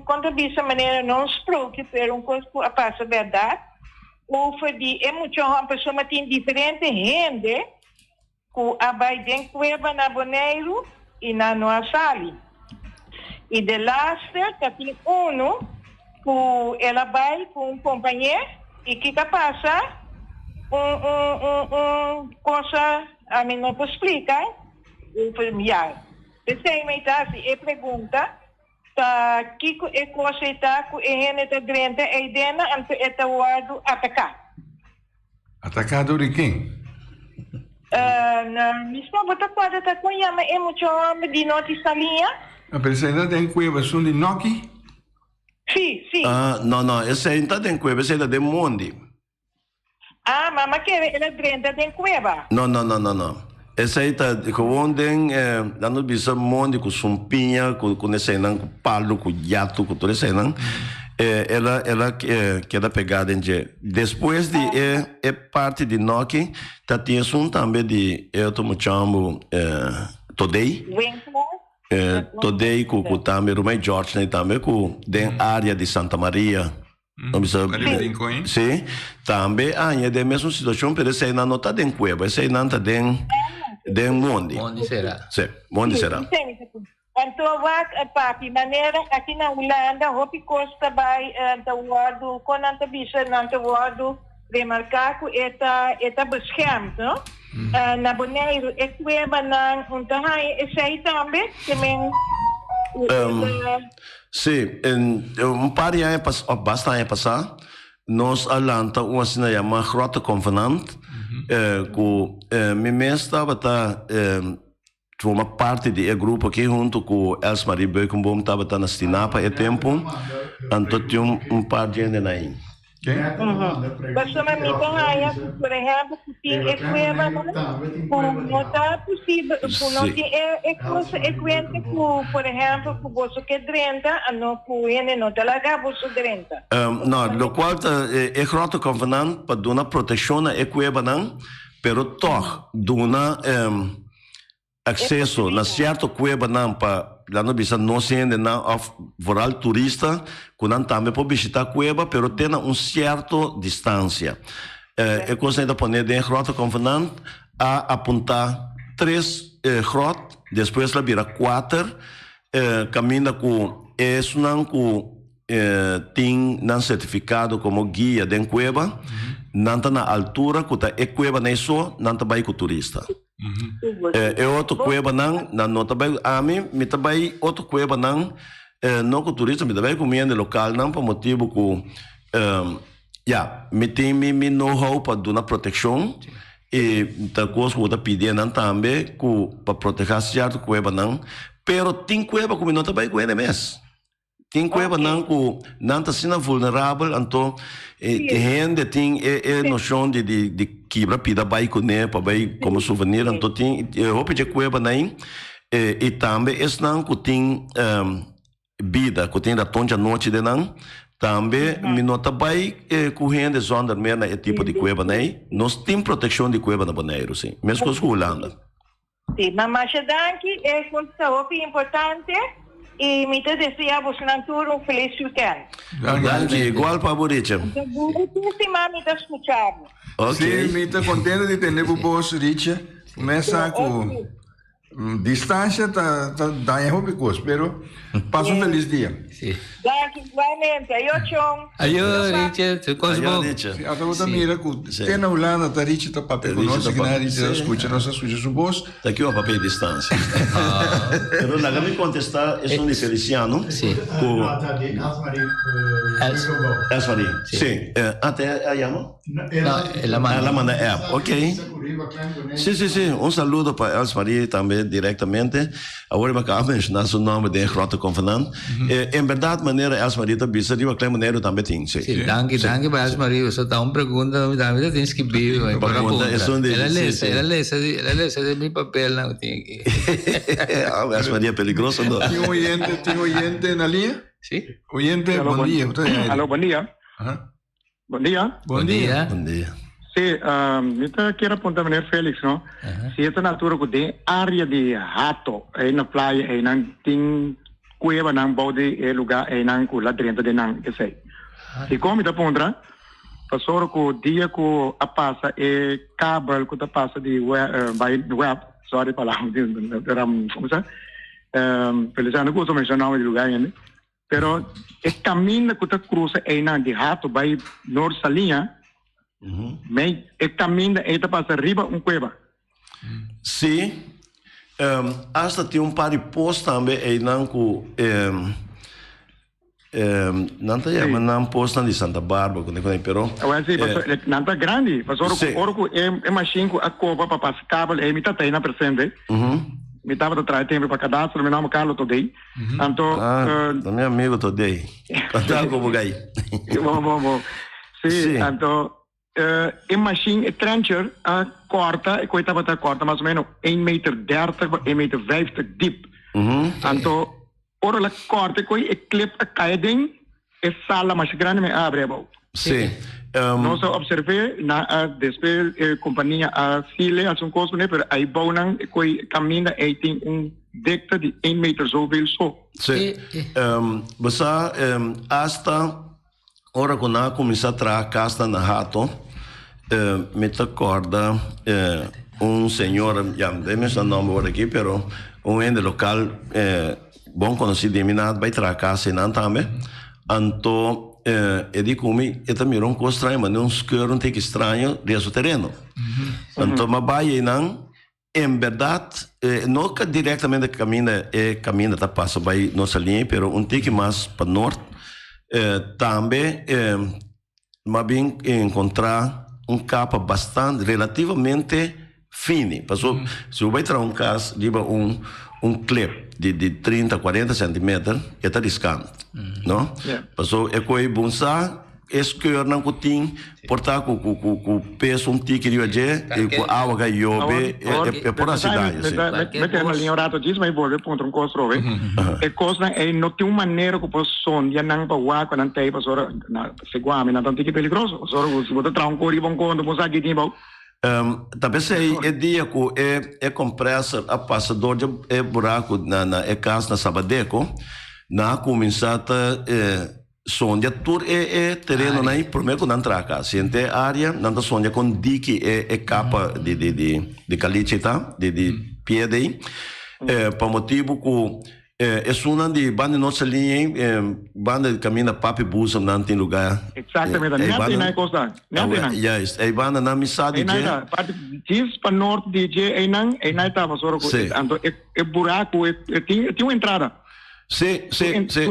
quando dessa maneira não se preocupe, coisa que passa verdade. Houve de emoção, a pessoa tem diferente rende, que a vai dentro cueva na Boneiro e na Noa Sali. E de lasta, que tem que ela vai com um companheiro e que passa coisa, a mim não posso explicar, o familiar. Pensei, mas assim, é pergunta, que é coisa está com a gente dentro, é dentro, é o guardo atacar. Atacado de quem? Mismo bota pode estar com ela, é muito de notícia linha. A pessoa tem cueva, são de Noki? Sim. Não, essa aí não tem cueva, essa aí é de Monde. Mas que ela dentro tem cueva? Não. Essa aí tá com tem lá no bisa Monde com sumpinha, com esse aí não, com palo, com jato, com tudo isso aí não. Ela queda pegada em dia. Depois de é parte de Noki, tá tinha também de eu tô chamando Todei. Todei com também Rumei George, né, também com den área de Santa Maria. Sim, também é da mesma situação, mas esse aí não está dentro cueva, esse aí não está dentro Monde. Onde será? Sim, onde será? Então, papi, maneira aqui na Holanda, Hopi Costa vai antawado, quando antabisa antawado, remarcar que está beschermd, não? Na Boneiro, é cueva na Unterhai, esse aí também, sim, par de anos, bastante anos passado, nós alanta uma cena chamada Grota Covenant, que me estava uma parte do grupo aqui junto com Els Marie Beukenboom estava na Stinapa e tempo, então tinha par de gente aí. Basta por exemplo, que é cueva, não está possível, não é coisa, é cuenta, por exemplo, que você quer drenta, não cuene, não te larga você drenta. Não, lo qual é Grota Covenant para dar proteção à cueva não, pero toch dona acesso na certa cueva não para lá no bisa não se ainda não voral turista que não também pode visitar a cueva, pero tem certa distância. É coisa ainda poner dentro Grota Covenant a apontar 3 grot, depois ela vira 4, caminha com isso não com tem não certificado como guia dentro cueva, não está na altura que tá cueva nem só, não está vai com turista. É outro cueva não também a mim me também outro cueva não com turista me também comendo local não por motivo que me tem me know-how para dar proteção e tá coisa que eu tá pedindo também para proteger certo cueva não, pero tem cueva que não também com ele mesmo. Tem cueva que não está sendo vulnerável, então gente tem noção de quebra pida vai com ele para vai como souvenir, então tem roupa de cueva aí e também esse não que tem vida, que tem da tonja noite de não, também me nota bem correndo zona mer na tipo de cueva, né? Nós temos proteção de cueva na Bonaire, sim. Mesmo com a Holanda. Sim, mas danke é muito importante e me desejamos um feliz weekend. Danke, igual para Boricha. Muitíssimo me escuchando. Sim, me está contente de ter vos, Richard. Começa com distância, dá erro picos, pero passa um feliz dia. Sim. Danke, igualmente. Tchau. Ayo, Richard, tu cosmo. Até o mira que tem na Holanda, tá Richard, tá papel conosco, que na Richard escuta nossa sugestão voz. Tá aqui um papel de distância. Pero na me contestar, é um de Feliciano. Sim. Elsmarie. Sim. Até a Yama? Ela manda app, ok. Sim. Um saludo para Elsmarie também diretamente. Agora eu acabo de mencionar o nome de Grota Convenant. Em verdade, maneira Elsmarie está bisa, de uma maneira também tem. Sim, danke para Elsmarie. Você dá uma pergunta, David, tens que ver. Ela lê de meu papel, não tem aqui. Elsmarie é perigosa, não? Tem oyente na linha? Sim. Oyente, bom dia. Alô, bom dia. Bom dia. Bom dia. Bom dia. Sim, eu quero apontar para o Félix, não? Se esta na altura que tem área de rato, aí na praia, aí não tem cueva, não pode lugar, aí não com ladrenta de não, que sei. E como está apontando, passou que o dia que a passa é cabo que está passa de web, sorry para lá, como se Feliciano que eu mencionava de lugar, né? Pero o caminho que está cruza aí não de rato, vai norte da linha. Mas o caminho está passa arriba cueva. Sim. Hasta tem par de postos também aí não com não tá chamando não posto de Santa Bárbara quando pero não tá grande mas oro é machine a copa para passar cabo é me tá aí na presente me tava atrás tempo para cadastro meu nome Carlos Todei então meu amigo Todei tá como gai bom sim então a machine trencher a corta e coita bata corta mais ou menos 1,30 meter 1,50 meter deep então ora la corta coi e clip a caedem e sala mais grande me abre sim nós observei na despe companhia a file a um custo né pero aí bonang coi caminha aí tem decta de 1 meter zoveel só sim você hasta ora quando começa a trazer casta na rato me acorda senhor já não me o nome agora aqui pero ente local bom conhecido de minado vai trazer casa não também então ele come e também coisa estranha mas não escuro não tem que estranho de seu terreno então mas vai não em verdade não que diretamente caminha tá passa vai nossa linha pero tem que mais para norte também mas bem encontrar capa bastante relativamente fine passou se eu vai trazer caso diba clip de 30, 40 centímetros está riscando, não? Passou é coi bunsa esquer não cutin portar com peso tique de hoje e com água que yobe é por a cidade. Meter na linha rato diz mas volver ponto construo, é coisa é não tem uma maneira que posso já não para quando não tem passou na seguame não tem que perigoso, só se você trazer cori bom quando você aqui tem bom talvez é dia que é compressor a passador de buraco na casa na Sabadeco na começar sonha tur terreno na primeiro não traca sente área não sonha com dique capa de caliche tá de pé daí para motivo que é uma de banda nossa linha banda de caminho papi busa não tem lugar exatamente não tem na costa não tem yes é banda na missade de diz para norte de é não estava só então é buraco tem uma entrada sim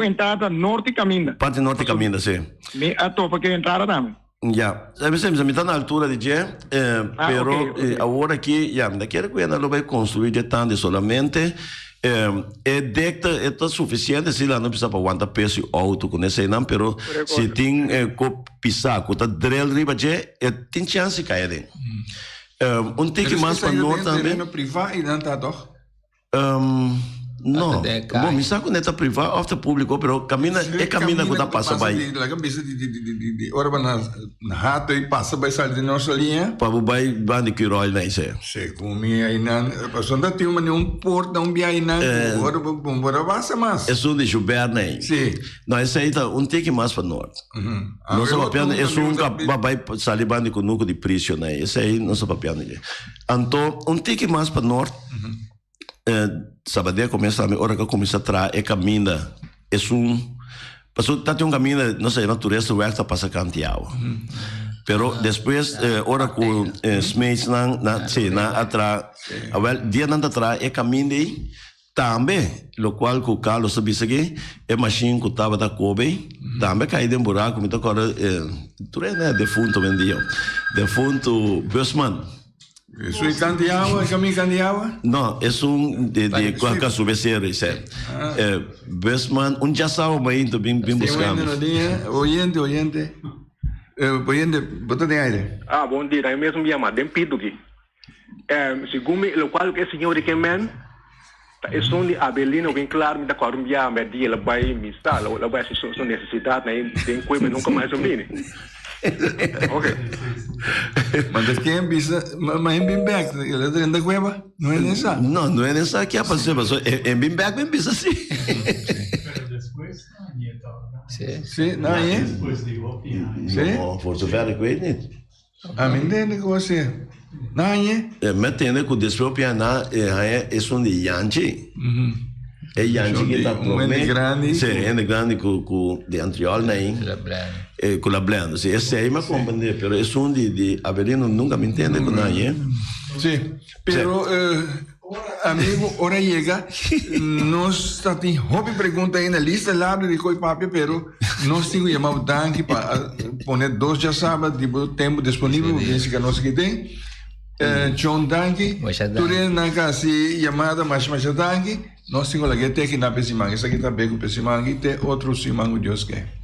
entrada norte caminho parte norte caminho sim me atopa que entrada também já sabe sempre me está na altura de pero agora aqui já me quero que ainda lo vai construir de tanto solamente decta é suficiente se lá não precisa para aguentar peso alto com esse não, pero se tem pisar com o drill riba tem chance de cair dentro. Tem que mais para norte também. No privado e não tá doch. Não, bom, me saco neta privado, ofta público, pero camina que passa vai. La cabeça de ora na rato e passa vai sair de nossa linha. Para vai bande que roi nem sei. Se come aí na, passou da tem uma porta biai na, ora passa mais. É só de Gilberto nem. Sim. Não, esse aí tá tique mais para norte. Não só papiano, é só vai sair bande com nuco de prisão nem. Esse aí não só papiano. Então, tique mais para norte. Sabadell começa a hora que começa a trazer e caminha passou tá tem caminho não sei natureza volta passa cantiao pero depois hora com smash na atrás dia não atrás e caminho também lo qual com Carlos sabe que é machine que tava da Kobe também cai de buraco me toca tu é defunto vendido defunto Busman. Isso é Candiaua, caminho Candiaua? Não, é de qualquer subeceiro, isso é. Besman, já sabe bem, tô bem buscando. Oyente, bota de aire. Bom dia, eu mesmo me chamo Dempido aqui. Segundo o qual que é senhor de Kemen, é só de Abelino, bem claro, me dá claro, me chama, ela vai me estar, ela vai sua necessidade, né, tem coisa nunca mais eu vi. Ok. Mas aqui é mas em Bimbeck, ele é dentro da cueva, não é nessa? Não é nessa aqui, mas em Bimbeck bem bisa assim. Sim, não é? Não, força velha com ele. A mim entende com você. Não é? Mas tem que descer piano é som de Yanchi. É Yanchi que está grande. Sim, é grande com de Antriol nem. Com la blenda, sim, esse aí me compreende, pero é som de Avelino nunca me entende com nada, Sim, pero amigo, hora chega, nós tem hobby pergunta aí na lista lá de coi papi, pero nós temos chamado Danke para poner 2 já sábado de tempo disponível, esse que nós que tem. John Danke, tu na casa chamada mas Danke, nós temos lá que tem que na pesimang, essa aqui tá bem com pesimang, e tem outro simang Deus quer.